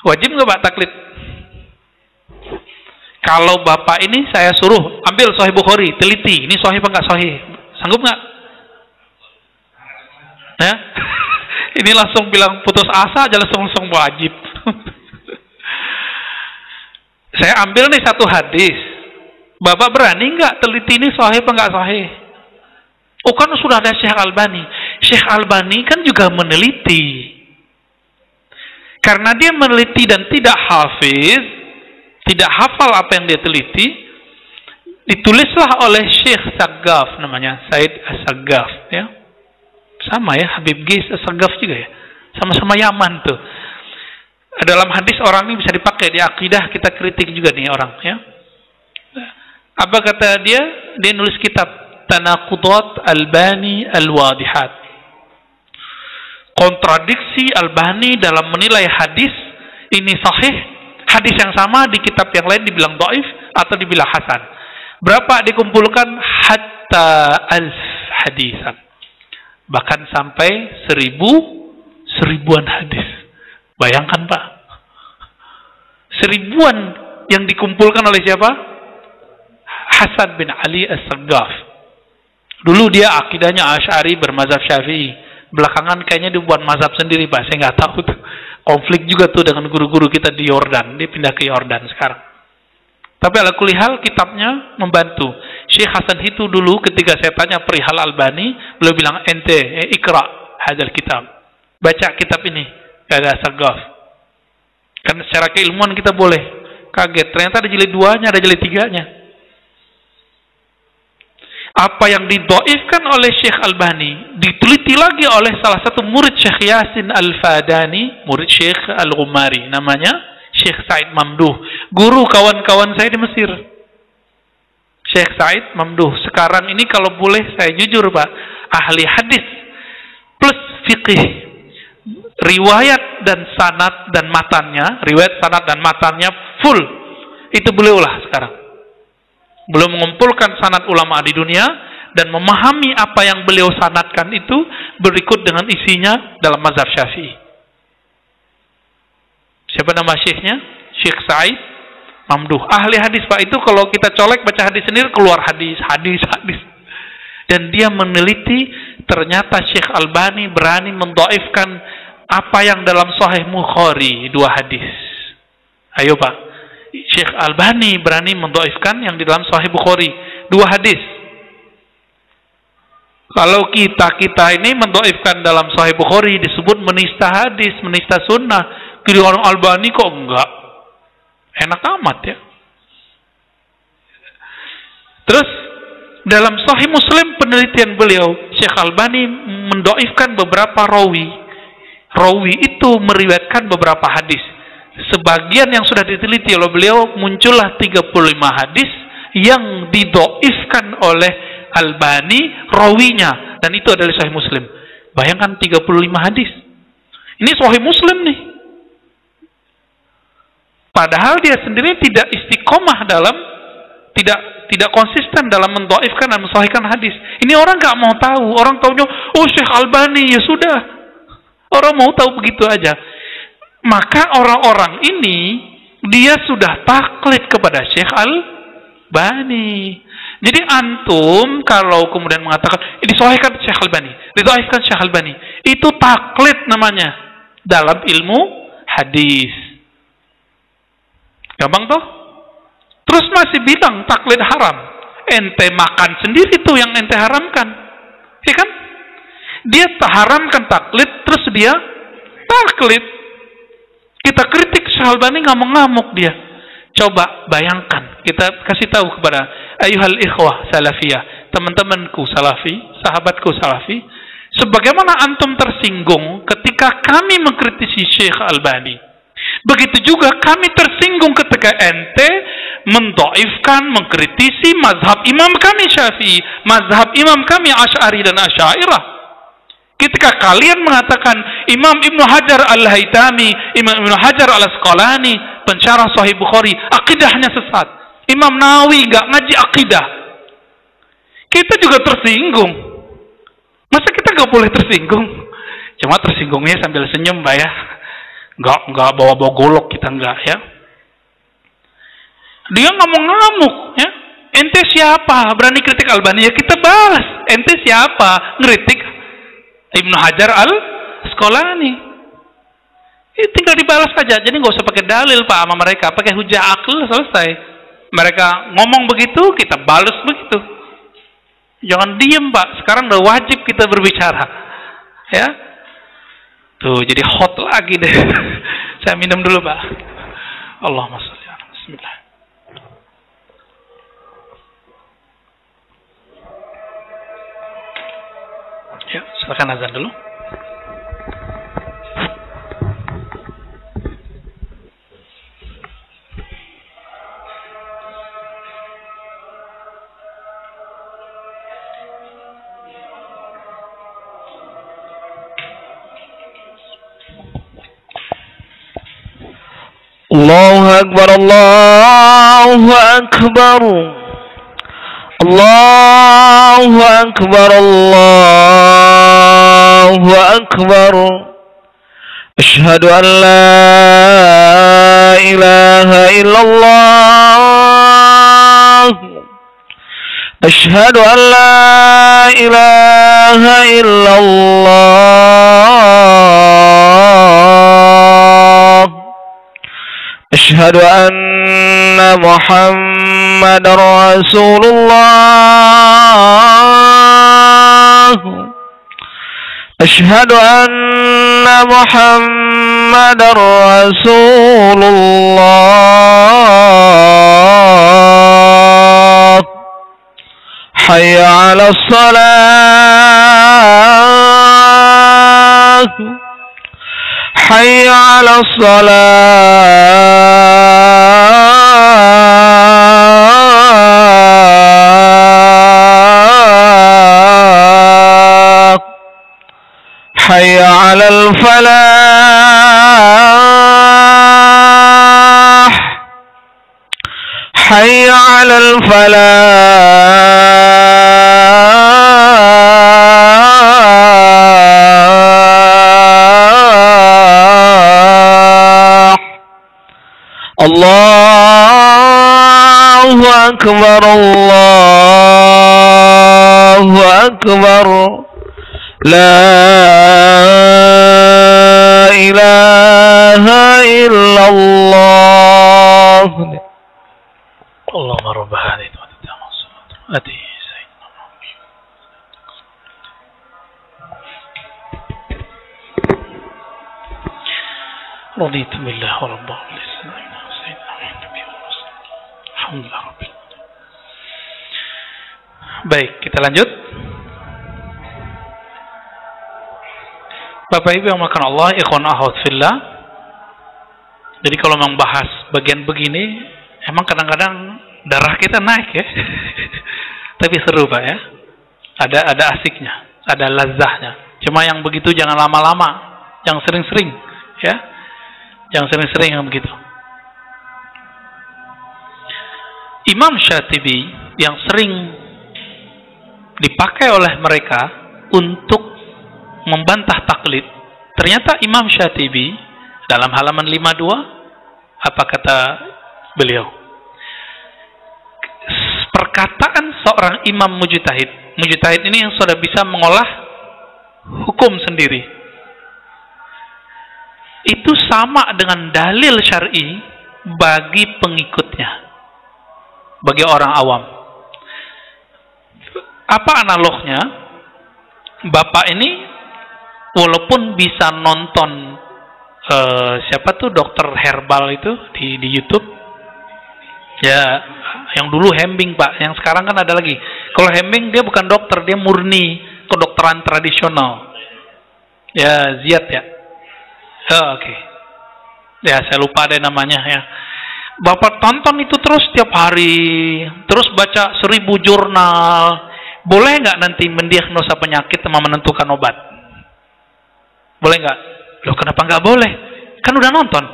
wajib nggak Pak taklid? Kalau Bapak ini saya suruh ambil Sahih Bukhari, teliti, ini sahih apa nggak sahih? Sanggup nggak? Ya? Ini langsung bilang putus asa aja, langsung wajib. Saya ambil nih satu hadis. Bapak berani nggak teliti ini sahih apa nggak sahih? Oh kan sudah ada Syekh Albani. Syekh Albani kan juga meneliti. Karena dia meneliti dan tidak hafiz, tidak hafal apa yang dia teliti, ditulislah oleh Syekh Saggaf, namanya Said As-Saggaf, ya. Sama ya, Habib Ghis As-Saggaf juga ya. Sama-sama Yaman tuh. Dalam hadis orang ini bisa dipakai di akidah, kita kritik juga nih orang, ya. Apa kata dia? Dia nulis kitab Tanaqudat Albani Al-Wadihat. Kontradiksi Albani dalam menilai hadis ini sahih, hadis yang sama di kitab yang lain dibilang dhaif atau dibilang hasan. Berapa dikumpulkan? Hatta alf hadisan. Bahkan sampai seribuan hadis. Bayangkan Pak. Seribuan yang dikumpulkan oleh siapa? Hasan bin Ali As-Saggaf. Dulu dia akidahnya Asy'ari bermazhab Syafi'i. Belakangan kayaknya dibuat mazhab sendiri Pak. Saya nggak tahu tuh. Konflik juga tuh dengan guru-guru kita di Yordan. Dia pindah ke Yordan sekarang. Tapi ala kulli hal kitabnya membantu. Syekh Hasan itu dulu ketika saya tanya perihal Albani, beliau bilang ente ikra hadzal kitab. Baca kitab ini. Ada Saggaf. Kan secara keilmuan kita boleh kaget. Ternyata ada jilid 2-nya, ada jilid 3-nya. Apa yang didoifkan oleh Syekh Albani diteliti lagi oleh salah satu murid Syekh Yasin Al-Fadani, murid Syekh Al-Ghumari, namanya Syekh Said Mamduh, guru kawan-kawan saya di Mesir. Syekh Said Mamduh sekarang ini kalau boleh saya jujur Pak, ahli hadis plus fikih, riwayat dan sanad dan matannya, riwayat sanad dan matannya full, itu beliau lah sekarang. Belum mengumpulkan sanad ulama di dunia dan memahami apa yang beliau sanadkan itu berikut dengan isinya dalam mazhab Syafi'i. Siapa nama syekhnya? Syekh Said Mamduh. Ahli hadis Pak, itu kalau kita colek baca hadis sendiri keluar hadis. Dan dia meneliti, ternyata Syekh Albani berani mendhaifkan apa yang dalam Sahih Bukhari 2 hadis. Ayo Pak. Syekh Albani berani mendhaifkan yang di dalam Sahih Bukhari 2 hadis. Kalau kita ini mendhaifkan dalam Sahih Bukhari disebut menista hadis, menista sunnah. Kiri orang Albani kok enggak? Enak amat ya. Terus dalam Sahih Muslim penelitian beliau, Syekh Albani mendhaifkan beberapa rawi. Rawi itu meriwayatkan beberapa hadis. Sebagian yang sudah diteliti oleh beliau, muncullah 35 hadis yang didoifkan oleh Albani rawinya, dan itu adalah Sahih Muslim. Bayangkan 35 hadis. Ini Sahih Muslim nih. Padahal dia sendiri tidak istiqomah dalam, tidak konsisten dalam mendoifkan dan mensahihkan hadis. Ini orang nggak mau tahu. Orang taunya, oh Syekh Albani, ya sudah. Orang mau tahu begitu aja. Maka orang-orang ini dia sudah taklid kepada Syekh Albani. Jadi antum kalau kemudian mengatakan disahihkan Syekh Albani, disahihkan Syekh Albani, itu taklid namanya dalam ilmu hadis. Gampang toh? Terus masih bilang taklid haram. Ente makan sendiri tuh yang ente haramkan. Ya kan? Dia haramkan taklid, terus dia taklid. Kita kritik Syekh Albani, ngamuk-ngamuk dia. Coba bayangkan, kita kasih tahu kepada ayuhal ikhwah salafiyah, teman-temanku salafi, sahabatku salafi, sebagaimana antum tersinggung ketika kami mengkritisi Syekh Albani, begitu juga kami tersinggung ketika ente mendoifkan, mengkritisi mazhab imam kami Syafi'i, mazhab imam kami Asy'ari dan Asy'ariyah. Ketika kalian mengatakan Imam Ibnu Hajar Al-Haytami, Imam Ibnu Hajar Al-Asqalani, pensyarah Sahih Bukhari, akidahnya sesat. Imam Nawawi nggak ngaji akidah. Kita juga tersinggung. Masa kita nggak boleh tersinggung? Cuma tersinggungnya sambil senyum, Mbak ya. Nggak bawa-bawa golok, kita nggak ya. Dia ngamuk-ngamuk ya. Ente siapa? Berani kritik Albani? Ya kita balas. Ente siapa? Ngeritik Ibnu Hajar Al-Asqalani. Tinggal dibalas saja. Jadi nggak usah pakai dalil Pak sama mereka, pakai hujah akal, selesai. Mereka ngomong begitu, kita balas begitu. Jangan diem Pak. Sekarang udah wajib kita berbicara. Ya. Tuh jadi hot lagi deh. Saya minum dulu Pak. Allahumma sholli ala Bismillah. Ya, silakan azan dulu. Allahu Akbar, Allahu Akbar. Allahu Akbar, Allahu Akbar. Asyhadu an la ilaha illallah. Asyhadu an la ilaha illallah. Asyhadu anna Muhammadar Rasulullah. Asyhadu anna Muhammadar Rasulullah. Hayya 'alas salah. حي على الصلاة حي على الفلاح حي على الفلاح Allahu Akbar, Allahu Akbar. La ilaha illallah. Allahumma rabb hadhihi wa ati sayyidina Muhammad. Raditu billahi wa rabbahu al-Islam. Alhamdulillah. Baik, kita lanjut. Bapak Ibu yang makan Allah, ikhwan akhwat fillah. Jadi kalau memang bahas bagian begini, emang kadang-kadang darah kita naik ya. Tapi seru Pak ya. Ada asiknya, ada lazahnya. Cuma yang begitu jangan lama-lama, yang sering-sering ya. Yang sering-sering yang begitu. Imam Syatibi yang sering dipakai oleh mereka untuk membantah taklid, ternyata Imam Syatibi dalam halaman 52 apa kata beliau? Perkataan seorang imam mujtahid. Mujtahid ini yang sudah bisa mengolah hukum sendiri. Itu sama dengan dalil syar'i bagi pengikutnya. Bagi orang awam. Apa analognya? Bapak ini walaupun bisa nonton siapa tuh dokter herbal itu di YouTube ya, yang dulu Hembing Pak, yang sekarang kan ada lagi. Kalau Hembing dia bukan dokter, dia murni kedokteran tradisional ya, Ziad ya. Oke. Ya saya lupa deh namanya ya. Bapak tonton itu terus tiap hari, terus baca 1000 jurnal. Boleh nggak nanti mendiagnosa penyakit sama menentukan obat? Boleh nggak? Loh kenapa nggak boleh? Kan udah nonton.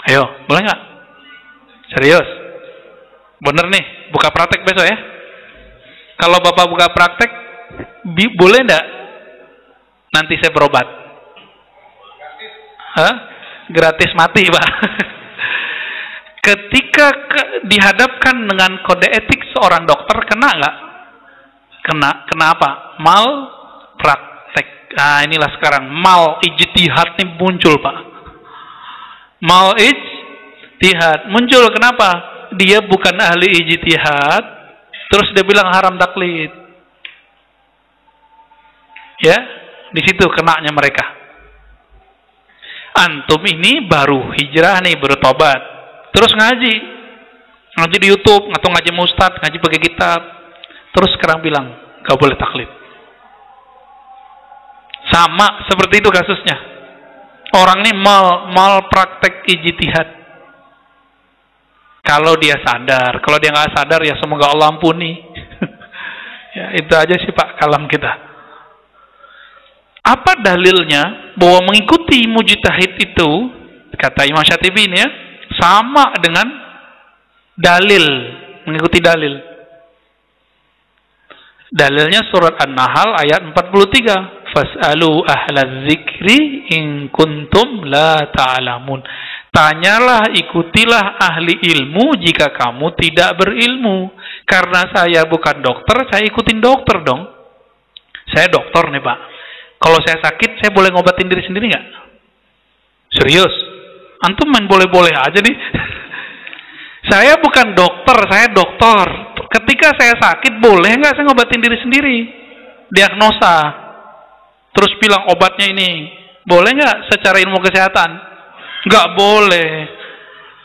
Ayo, boleh nggak? Serius? Bener nih, buka praktek besok ya. Kalau Bapak buka praktek, boleh nggak nanti saya berobat? Hah? Gratis mati Pak. Ketika dihadapkan dengan kode etik seorang dokter, kena nggak? Kena. Kenapa? Mal praktek. Nah inilah sekarang mal ijtihad ini muncul Pak. Mal ijtihad muncul. Kenapa? Dia bukan ahli ijtihad, terus dia bilang haram taklid. Ya, di situ kenanya mereka. Antum ini baru hijrah nih, baru tobat. Terus ngaji di YouTube, atau ngaji Ustadz, ngaji pakai kitab. Terus sekarang bilang, gak boleh taklid. Sama seperti itu kasusnya. Orang ini mal praktek ijtihad. Kalau dia sadar, kalau dia nggak sadar ya semoga Allah ampuni. Ya, itu aja sih Pak kalam kita. Apa dalilnya bahwa mengikuti mujtahid itu, kata Imam Syatibi ini ya, sama dengan dalil, mengikuti dalil. Dalilnya surat An-Nahl ayat 43. Fas'alu ahlaz zikri in kuntum la ta'lamun. Tanyalah, ikutilah ahli ilmu jika kamu tidak berilmu. Karena saya bukan dokter, saya ikutin dokter dong. Saya dokter nih Pak. Kalau saya sakit, saya boleh ngobatin diri sendiri nggak? Serius? Antum main boleh-boleh aja nih. Saya bukan dokter, saya dokter. Ketika saya sakit, boleh nggak saya ngobatin diri sendiri? Diagnosa. Terus bilang obatnya ini. Boleh nggak secara ilmu kesehatan? Nggak boleh.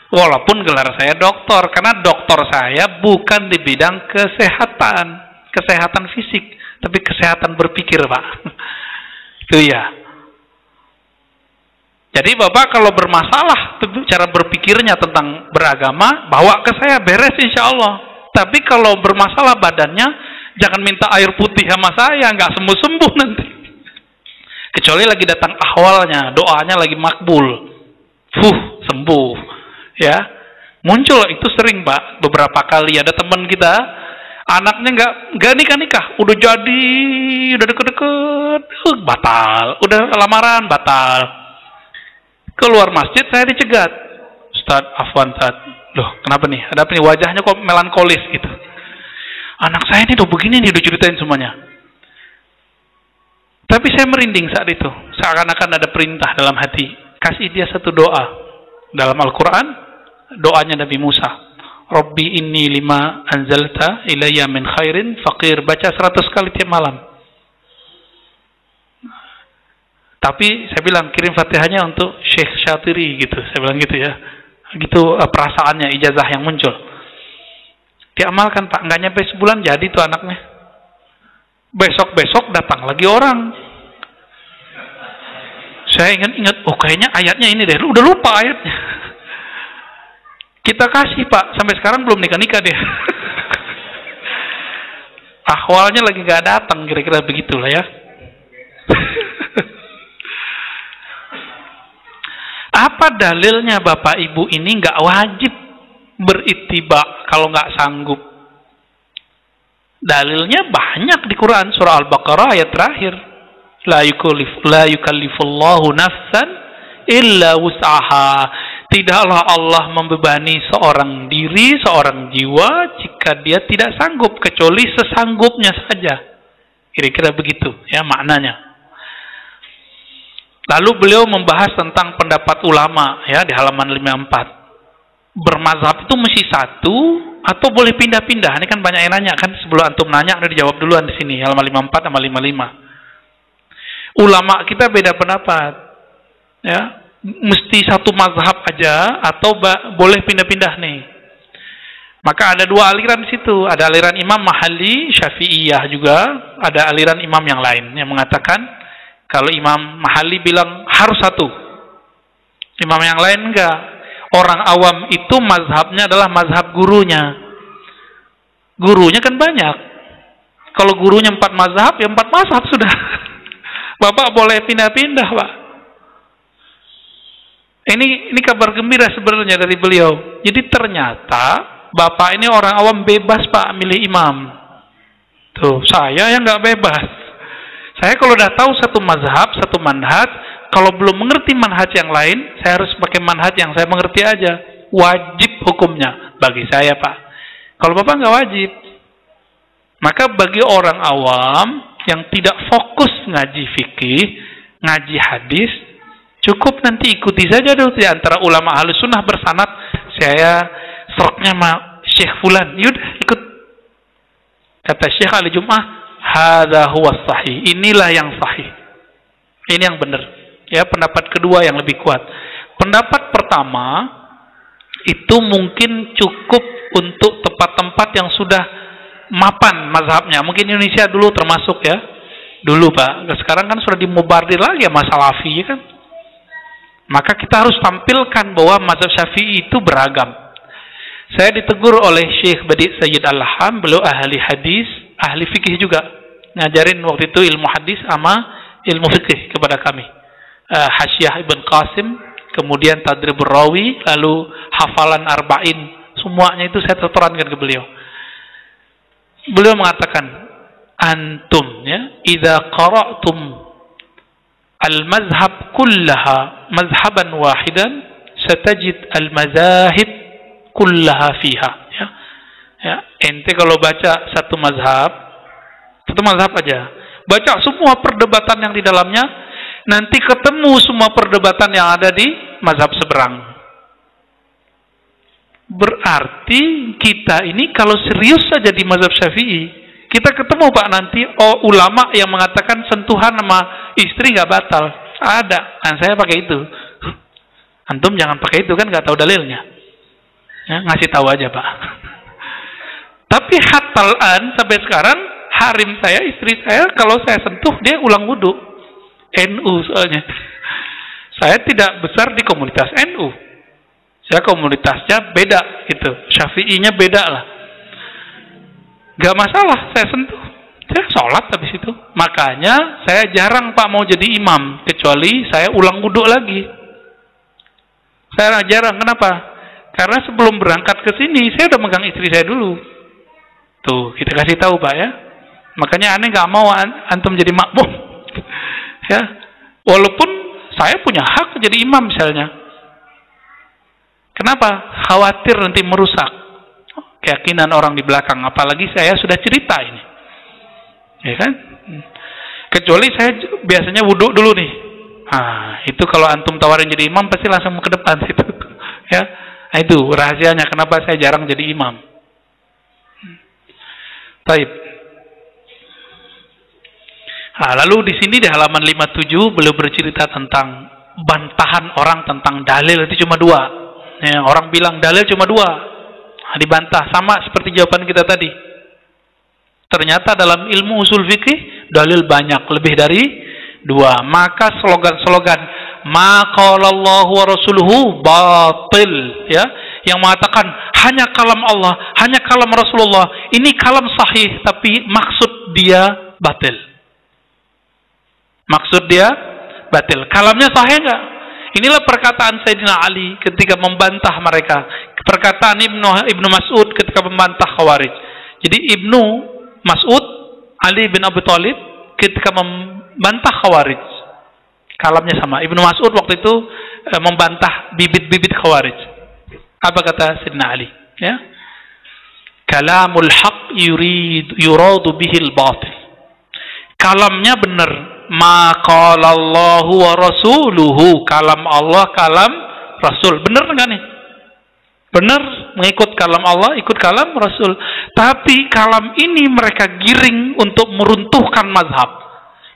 Walaupun gelar saya dokter. Karena dokter saya bukan di bidang kesehatan. Kesehatan fisik. Tapi kesehatan berpikir Pak. Itu ya. Jadi Bapak kalau bermasalah cara berpikirnya tentang beragama, bawa ke saya, beres insya Allah. Tapi kalau bermasalah badannya, jangan minta air putih sama saya, nggak sembuh-sembuh nanti. Kecuali lagi datang ahwalnya, doanya lagi makbul. Sembuh. Ya, muncul itu sering Pak, beberapa kali ada teman kita, anaknya nggak nikah, udah jadi, udah deket-deket, batal, udah lamaran, batal. Keluar masjid saya dicegat. Ustaz, afwan Ustaz. Loh, kenapa nih? Ada apa nih? Wajahnya kok melankolis gitu. Anak saya ini udah begini nih, udah ceritain semuanya. Tapi saya merinding saat itu. Seakan-akan ada perintah dalam hati. Kasih dia satu doa. Dalam Al-Quran, doanya Nabi Musa. Rabbi inni lima anzalta ilayya min khairin faqir. Baca 100 kali tiap malam. Tapi saya bilang kirim Fatihahnya untuk Syekh Syatiri gitu. Saya bilang gitu ya. Gitu perasaannya, ijazah yang muncul. Diamalkan Pak, nggak nyampe sebulan jadi tuh anaknya. Besok-besok datang lagi orang. Saya ingat, oh kayaknya ayatnya ini deh. Lu udah lupa ayatnya. Kita kasih Pak, sampai sekarang belum nikah-nikah deh. Ahwalnya lagi nggak datang, kira-kira begitulah ya. Apa dalilnya Bapak Ibu ini nggak wajib berittiba kalau nggak sanggup? Dalilnya banyak di Quran, surah Al-Baqarah ayat terakhir. La yukallifullahu nafsan illa wus'aha. Tidaklah Allah membebani seorang diri, seorang jiwa jika dia tidak sanggup, kecuali sesanggupnya saja. Kira-kira begitu ya maknanya. Lalu beliau membahas tentang pendapat ulama ya di halaman 54. Bermazhab itu mesti satu atau boleh pindah-pindah? Ini kan banyak yang nanya kan, sebelum antum nanya udah dijawab duluan di sini halaman 54 sama 55. Ulama kita beda pendapat. Ya, mesti satu mazhab aja atau boleh pindah-pindah nih. Maka ada dua aliran di situ. Ada aliran Imam Mahalli, Syafi'iyah juga. Ada aliran imam yang lain yang mengatakan kalau Imam Mahalli bilang harus satu, imam yang lain enggak. Orang awam itu mazhabnya adalah mazhab gurunya. Gurunya kan banyak. Kalau gurunya 4 mazhab, ya 4 mazhab sudah. Bapak boleh pindah-pindah, Pak. Ini kabar gembira sebenarnya dari beliau. Jadi ternyata Bapak ini orang awam bebas, Pak, milih imam. Tuh, saya yang nggak bebas. Saya kalau udah tahu satu mazhab, satu manhaj, kalau belum mengerti manhaj yang lain, saya harus pakai manhaj yang saya mengerti aja. Wajib hukumnya bagi saya, Pak. Kalau Bapak nggak wajib. Maka bagi orang awam yang tidak fokus ngaji fikih, ngaji hadis, cukup nanti ikuti saja dulu di antara ulama Ahlus Sunnah bersanad. Saya seroknya sama Syekh Fulan, yaudah ikut. Kata Syekh Ali Jum'ah, hadza huwa sahih. Inilah yang sahih. Ini yang benar. Ya, pendapat kedua yang lebih kuat. Pendapat pertama itu mungkin cukup untuk tempat-tempat yang sudah mapan mazhabnya. Mungkin Indonesia dulu termasuk ya. Dulu, Pak. Sekarang kan sudah dimobardir lagi ya masalah Salafi kan. Maka kita harus tampilkan bahwa mazhab Syafi'i itu beragam. Saya ditegur oleh Syekh Badi Sayyid Al-Laham, beliau ahli hadis, ahli fikih juga. Ngajarin waktu itu ilmu hadis sama ilmu fikih kepada kami. Hasyiah Ibn Qasim, kemudian Tadribur Rawi, lalu hafalan Arba'in, semuanya itu saya terangkan ke beliau. Beliau mengatakan, antum ya, idza qara'tum al-mazhab kullaha mazhaban wahidan, satajid al-mazahib kullaha fiha. Ya, ente kalau baca satu mazhab aja, baca semua perdebatan yang di dalamnya, nanti ketemu semua perdebatan yang ada di mazhab seberang. Berarti kita ini kalau serius saja di mazhab Syafi'i, kita ketemu, Pak, nanti ulama yang mengatakan sentuhan sama istri nggak batal. Ada. Nah, saya pakai itu. Antum jangan pakai itu, kan nggak tahu dalilnya. Ya, ngasih tahu aja, Pak. Tapi hatalan sampai sekarang harim saya, istri saya, kalau saya sentuh dia ulang wudu. NU soalnya. Saya tidak besar di komunitas NU. Saya komunitasnya beda gitu. Syafi'inya beda lah. Gak masalah saya sentuh. Saya sholat habis itu. Makanya saya jarang, Pak, mau jadi imam, kecuali saya ulang wudu lagi. Saya jarang. Kenapa? Karena sebelum berangkat ke sini, saya udah megang istri saya dulu. Tuh, kita kasih tahu, Pak, ya. Makanya aneh nggak mau antum jadi makmum. Ya. Walaupun saya punya hak jadi imam misalnya. Kenapa? Khawatir nanti merusak keyakinan orang di belakang. Apalagi saya sudah cerita ini. Ya kan? Kecuali saya biasanya wudhu dulu nih. Ah, itu kalau antum tawarin jadi imam pasti langsung ke depan situ. Ya. Nah, itu rahasianya kenapa saya jarang jadi imam. Baik. Nah, lalu di sini di halaman 57 beliau bercerita tentang bantahan orang tentang dalil itu cuma 2. Ya, orang bilang dalil cuma 2. Nah, dibantah sama seperti jawaban kita tadi. Ternyata dalam ilmu usul fikih dalil banyak, lebih dari 2. Maka slogan-slogan ma qalallahu wa rasuluhu batil, ya, yang mengatakan hanya kalam Allah, hanya kalam Rasulullah, ini kalam sahih tapi maksud dia batil. Maksud dia batil. Kalamnya sahih enggak? Inilah perkataan Sayyidina Ali ketika membantah mereka. Perkataan Ibnu Mas'ud ketika membantah Khawarij. Jadi Ibnu Mas'ud, Ali bin Abi Thalib ketika membantah Khawarij. Kalamnya sama. Ibnu Mas'ud waktu itu membantah bibit-bibit Khawarij. Apa kata Sayyidina Ali? Ya. Kalamul haq yuradu bihil batil. Kalamnya benar. Ma qalallahu wa rasuluhu. Kalam Allah, kalam Rasul. Benar enggak nih? Benar, mengikut kalam Allah, ikut kalam Rasul. Tapi kalam ini mereka giring untuk meruntuhkan mazhab.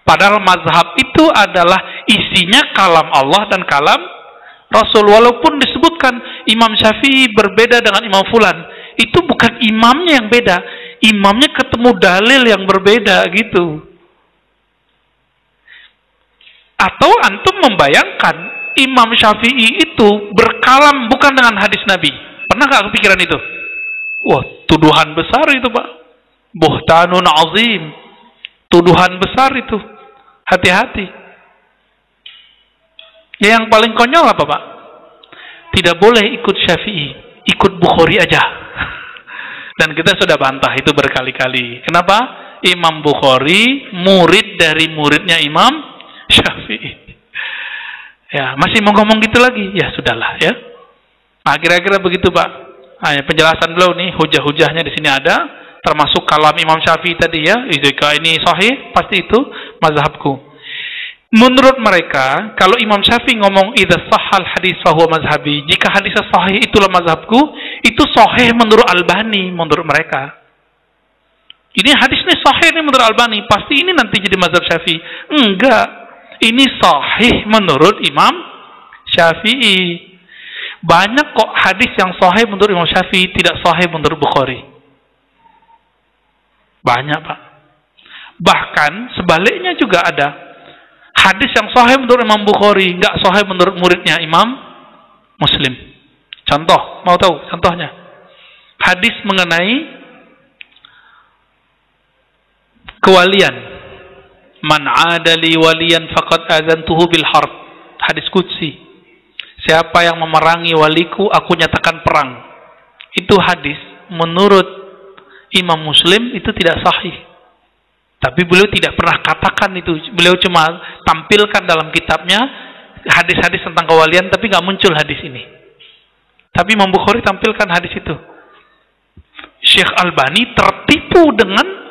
Padahal mazhab itu adalah isinya kalam Allah dan kalam Rasul. Walaupun disebutkan Imam Syafi'i berbeda dengan Imam Fulan, itu bukan imamnya yang beda, imamnya ketemu dalil yang berbeda gitu. Atau antum membayangkan Imam Syafi'i itu berkalam bukan dengan hadis Nabi. Pernah gak kepikiran itu? Wah, tuduhan besar itu, Pak. Buhtanun azim. Tuduhan besar itu. Hati-hati. Ya, yang paling konyol apa, Pak? Tidak boleh ikut Syafi'i, ikut Bukhari aja. Dan kita sudah bantah itu berkali-kali. Kenapa? Imam Bukhari murid dari muridnya Imam Syafi'i. Ya, masih mau ngomong gitu lagi? Ya, sudahlah ya. Nah, kira-kira begitu, Pak. Nah, penjelasan beliau nih, hujah-hujahnya di sini ada, termasuk kalam Imam Syafi'i tadi ya. Jika ini sahih, pasti itu mazhabku. Menurut mereka, kalau Imam Syafi'i ngomong idza sahhal hadis fa huwa mazhabi, jika hadisnya sahih itulah mazhabku, itu sahih menurut Albani menurut mereka. Ini hadisnya sahih nih menurut Albani, pasti ini nanti jadi mazhab Syafi'i. Enggak. Ini sahih menurut Imam Syafi'i. Banyak kok hadis yang sahih menurut Imam Syafi'i, tidak sahih menurut Bukhari. Banyak, Pak. Bahkan sebaliknya juga ada. Hadis yang sahih menurut Imam Bukhari, nggak sahih menurut muridnya Imam Muslim. Contoh, mau tahu contohnya? Hadis mengenai kewalian. Man adali waliyan faqad azantuhu bil harb. Hadis qudsi. Siapa yang memerangi waliku, aku nyatakan perang. Itu hadis menurut Imam Muslim itu tidak sahih. Tapi beliau tidak pernah katakan itu. Beliau cuma tampilkan dalam kitabnya hadis-hadis tentang kewalian, tapi nggak muncul hadis ini. Tapi Imam Bukhari tampilkan hadis itu. Syekh Albani tertipu dengan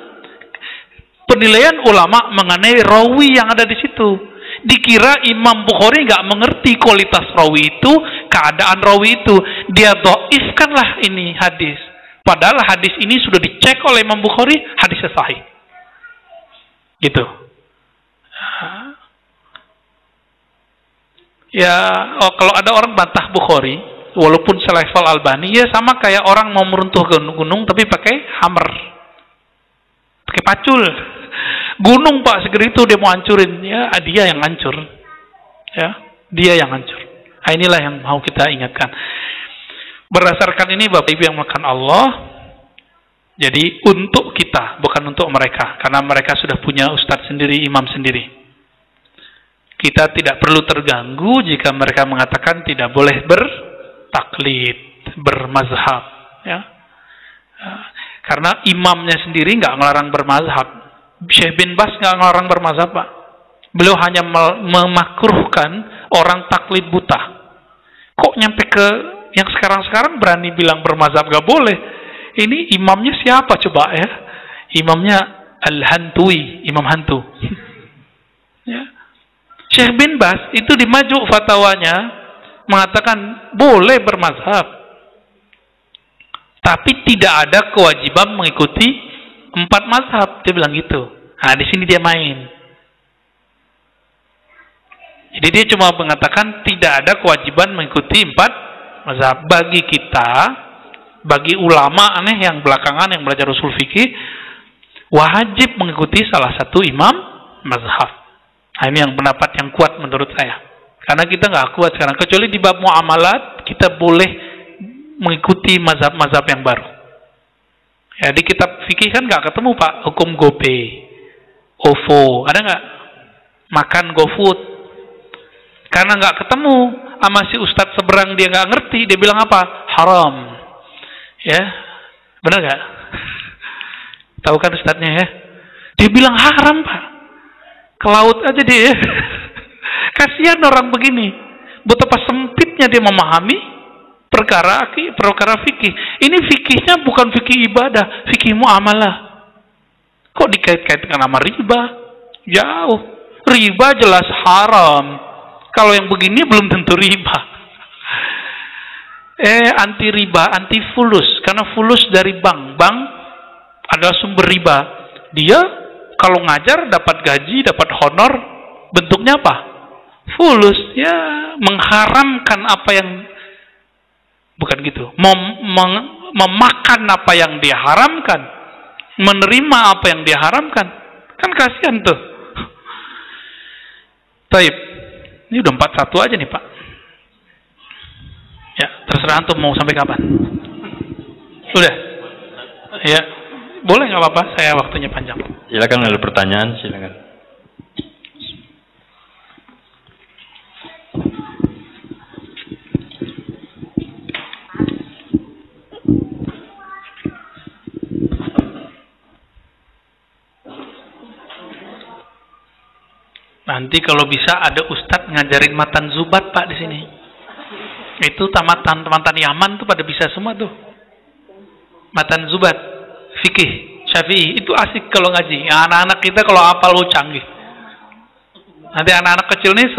penilaian ulama mengenai rawi yang ada di situ. Dikira Imam Bukhari nggak mengerti kualitas rawi itu, keadaan rawi itu. Dia dhaifkanlah ini hadis. Padahal hadis ini sudah dicek oleh Imam Bukhari, hadisnya sahih. Gitu. Ya, kalau ada orang bantah Bukhari, walaupun selevel Albani, ya sama kayak orang mau meruntuhkan gunung tapi pakai hammer, pakai pacul. Gunung, Pak, segera itu dia mau hancurin, ya dia yang hancur, ya dia yang hancur. Nah, inilah yang mau kita ingatkan. Berdasarkan ini, Bapak Ibu yang makan Allah, jadi untuk kita, bukan untuk mereka, karena mereka sudah punya ustadz sendiri, imam sendiri. Kita tidak perlu terganggu jika mereka mengatakan tidak boleh bertaklid, bermazhab, ya. Karena imamnya sendiri nggak ngelarang bermazhab. Syekh bin Bas nggak ngelarang bermazhab, Pak. Beliau hanya memakruhkan orang taklid buta. Kok nyampe ke yang sekarang-sekarang berani bilang bermazhab nggak boleh? Ini imamnya siapa coba ya? Imamnya Al-Hantui, imam hantu. Ya. Syekh bin Bas itu di Maju' fatwanya mengatakan boleh bermazhab, tapi tidak ada kewajiban mengikuti 4 mazhab, dia bilang gitu. Nah, di sini dia main. Jadi dia cuma mengatakan tidak ada kewajiban mengikuti 4 mazhab. Bagi kita, bagi ulama aneh yang belakangan yang belajar usul fikih, wajib mengikuti salah satu imam mazhab. Nah, ini yang pendapat yang kuat menurut saya. Karena kita nggak kuat sekarang. Kecuali di bab muamalat, kita boleh mengikuti mazhab-mazhab yang baru. Ya, di kitab fikih kan nggak ketemu, Pak, hukum GoPay, OVO, ada nggak? Makan GoFood. Karena nggak ketemu sama si ustadz seberang, dia nggak ngerti, dia bilang apa? Haram. Ya, benar nggak? Tahu kan ustadznya ya? Dia bilang haram, Pak. Ke laut aja dia. Kasihan orang begini. Betapa sempitnya dia memahami perkara fikih. Ini fikihnya bukan fikih ibadah, fikih muamalah. Kok dikait-kaitkan sama riba? Jauh. Riba jelas haram. Kalau yang begini belum tentu riba. Anti riba, anti fulus. Karena fulus dari bank. Bank adalah sumber riba. Dia Kalau ngajar dapat gaji, dapat honor, bentuknya apa? Fulus, ya, mengharamkan apa yang bukan gitu. Memakan apa yang dia haramkan, menerima apa yang dia haramkan. Kan kasihan tuh. Taib. Ini udah 41 aja nih, Pak. Ya, terserah antum mau sampai kapan. Udah. Ya. Boleh nggak apa-apa, saya waktunya panjang. Silakan ada pertanyaan, silakan. Nanti kalau bisa ada ustadz ngajarin matan zubat, Pak, di sini. Itu tamatan Yaman tuh pada bisa semua tuh. Matan zubat, fikih, syafi'i, itu asik kalau ngaji. Ya, anak-anak kita kalau hafal lu canggih. Nanti anak-anak kecil nih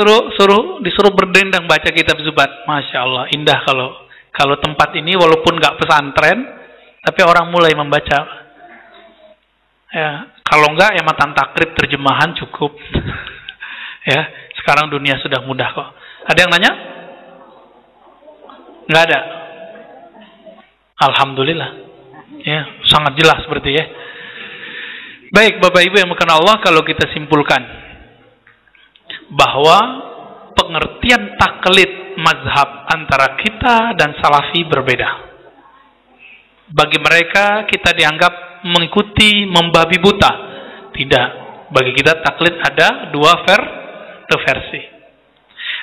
disuruh berdendang baca kitab zubat. Masya Allah, indah kalau tempat ini walaupun nggak pesantren, tapi orang mulai membaca. Ya, kalau nggak ya matan takrib terjemahan cukup. Ya, sekarang dunia sudah mudah kok. Ada yang nanya? Nggak ada. Alhamdulillah. Ya, sangat jelas berarti ya. Baik, Bapak Ibu yang dimuliakan Allah, kalau kita simpulkan bahwa pengertian taklid mazhab antara kita dan salafi berbeda. Bagi mereka kita dianggap mengikuti membabi buta. Tidak. Bagi kita taklid ada dua versi.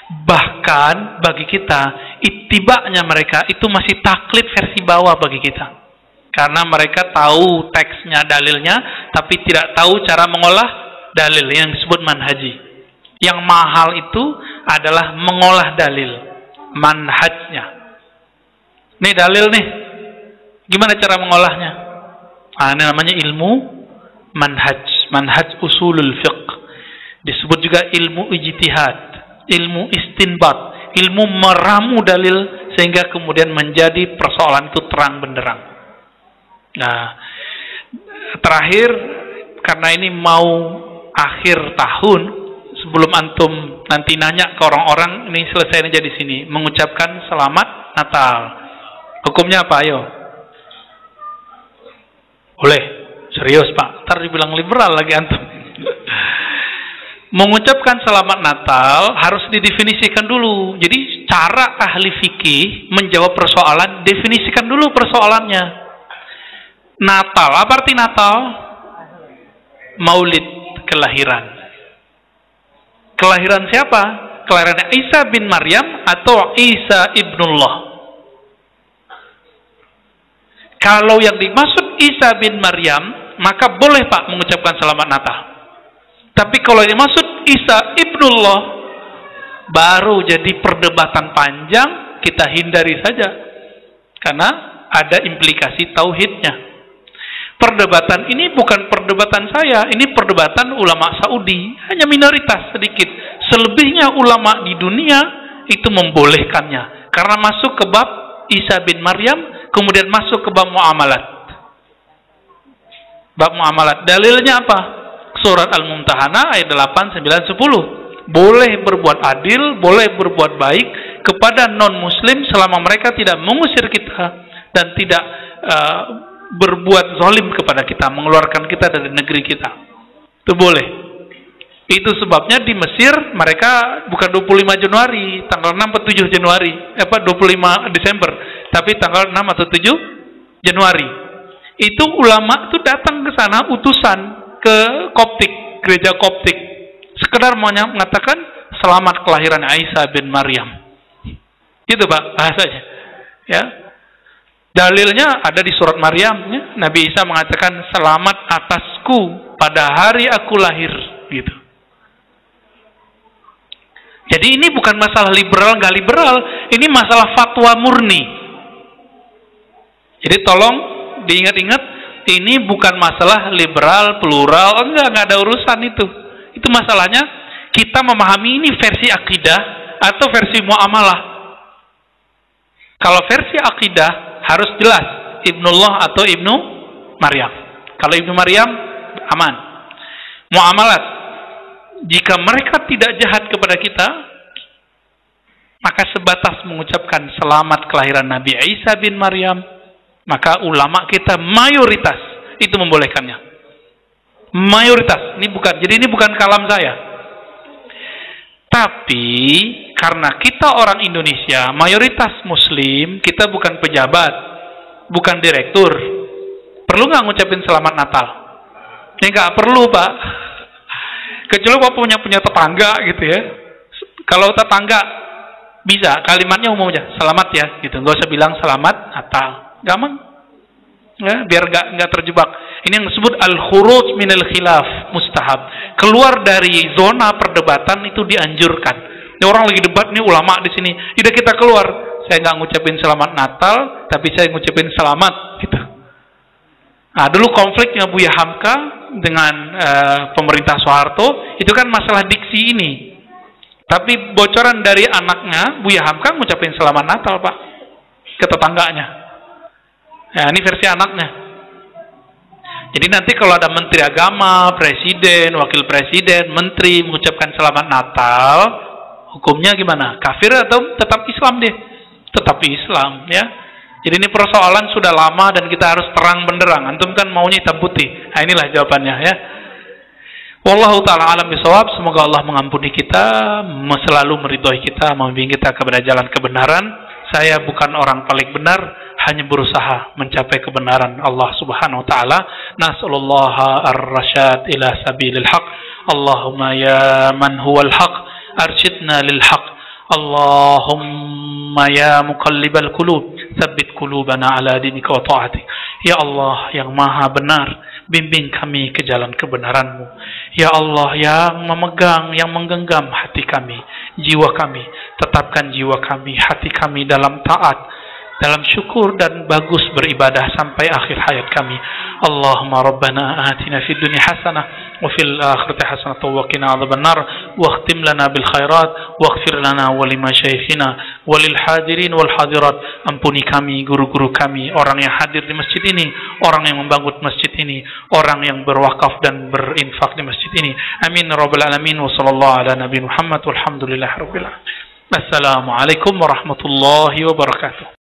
Bahkan bagi kita ittiba'nya mereka itu masih taklid versi bawah bagi kita. Karena mereka tahu teksnya, dalilnya, tapi tidak tahu cara mengolah dalil yang disebut manhaji. Yang mahal itu adalah mengolah dalil, manhajnya. Nih dalil nih, gimana cara mengolahnya? Ini namanya ilmu manhaj usulul fiqh. Disebut juga ilmu ijtihad, ilmu istinbat, ilmu meramu dalil sehingga kemudian menjadi persoalan itu terang benderang. Nah, terakhir, karena ini mau akhir tahun, sebelum antum nanti nanya ke orang-orang, ini selesai aja di sini, mengucapkan selamat Natal. Hukumnya apa? Ayo. Boleh. Serius, Pak. Ntar dibilang liberal lagi antum. Mengucapkan selamat Natal harus didefinisikan dulu. Jadi cara ahli fikih menjawab persoalan, definisikan dulu persoalannya. Natal, apa arti Natal? Maulid, kelahiran. Kelahiran siapa? Kelahiran Isa bin Maryam atau Isa ibnullah? Kalau yang dimaksud Isa bin Maryam, maka boleh Pak mengucapkan selamat Natal. Tapi kalau yang dimaksud Isa ibnullah, baru jadi perdebatan panjang, kita hindari saja. Karena ada implikasi tauhidnya. Perdebatan ini bukan perdebatan saya, ini perdebatan ulama Saudi, hanya minoritas sedikit. Selebihnya ulama di dunia itu membolehkannya, karena masuk ke bab Isa bin Maryam, kemudian masuk ke bab muamalat. Bab muamalat, dalilnya apa? Surat Al-Mumtahanah ayat 8, 9, 10. Boleh berbuat adil, boleh berbuat baik kepada non-muslim selama mereka tidak mengusir kita dan tidak berbuat zalim kepada kita, mengeluarkan kita dari negeri kita. Itu boleh. Itu sebabnya di Mesir mereka bukan 25 Januari, tanggal 6 atau 7 Januari, 25 Desember, tapi tanggal 6 atau 7 Januari. Itu ulama itu datang ke sana, utusan ke Koptik, gereja Koptik, sekedar mengatakan selamat kelahiran Isa bin Maryam. Gitu Pak bahasanya. Ya. Dalilnya ada di surat Maryam, ya. Nabi Isa mengatakan selamat atasku pada hari aku lahir, gitu. Jadi ini bukan masalah liberal nggak liberal, ini masalah fatwa murni. Jadi tolong diingat-ingat, ini bukan masalah liberal, plural, enggak ada urusan itu. Itu masalahnya kita memahami ini versi akidah atau versi muamalah. Kalau versi akidah harus jelas Ibnullah atau Ibnu Maryam. Kalau Ibnu Maryam aman. muamalat. Jika mereka tidak jahat kepada kita, maka sebatas mengucapkan selamat kelahiran Nabi Isa bin Maryam, maka ulama kita mayoritas itu membolehkannya. Mayoritas. Jadi ini bukan kalam saya. Tapi karena kita orang Indonesia, mayoritas Muslim, kita bukan pejabat, bukan direktur. Perlu nggak ngucapin selamat Natal? Ya nggak perlu, Pak. Kecuali Bapak punya tetangga gitu ya. Kalau tetangga bisa, kalimatnya umum aja, selamat ya, gitu. Nggak usah bilang selamat Natal, gampang. Ya, biar nggak terjebak. Ini yang disebut al-khuruj minal khilaf, mustahab. Keluar dari zona perdebatan itu dianjurkan. Ini orang lagi debat nih, ulama di sini. Udah kita keluar. Saya nggak ngucapin selamat Natal, tapi saya ngucapin selamat, gitu. Nah, dulu konfliknya Buya Hamka dengan pemerintah Soeharto itu kan masalah diksi ini. Tapi bocoran dari anaknya, Buya Hamka ngucapin selamat Natal, Pak, ke tetangganya. Ya, ini versi anaknya. Jadi nanti kalau ada menteri agama, presiden, wakil presiden, menteri mengucapkan selamat Natal, hukumnya gimana? Kafir atau tetap Islam deh? Tetap Islam, ya. Jadi ini persoalan sudah lama dan kita harus terang benderang. Antum kan maunya hitam putih. Nah, inilah jawabannya, ya. Wallahu ta'ala alam bisawab. Semoga Allah mengampuni kita, selalu meridhoi kita, membimbing kita kepada jalan kebenaran. Saya bukan orang paling benar, hanya berusaha mencapai kebenaran Allah Subhanahu wa taala. Nas'alullaha ar-rasyad ila sabilil haq. Allahumma ya man huwal haq, arsyidna lil haq. Allahumma ya muqallibal qulub, tsabbit qulubana ala dinika wa ta'atik. Ya Allah yang maha benar, bimbing kami ke jalan kebenaran-Mu. Ya Allah yang memegang, yang menggenggam hati kami, jiwa kami, tetapkan jiwa kami, hati kami dalam taat, dalam syukur dan bagus beribadah sampai akhir hayat kami. Allahumma rabbana atina fid dunya hasanah wa fil akhirati hasanah wa qina adzabannar wa khtim lana bil khairat waghfir lana wa limasyayikhina wa lil hadirin wal hadirat. Ampuni kami, guru-guru kami, orang yang hadir di masjid ini, orang yang membangun masjid ini, orang yang berwakaf dan berinfak di masjid ini. Amin rabbal alamin. Wa sallallahu ala nabi Muhammad walhamdulillahirabbil alamin. Assalamualaikum warahmatullahi wabarakatuh.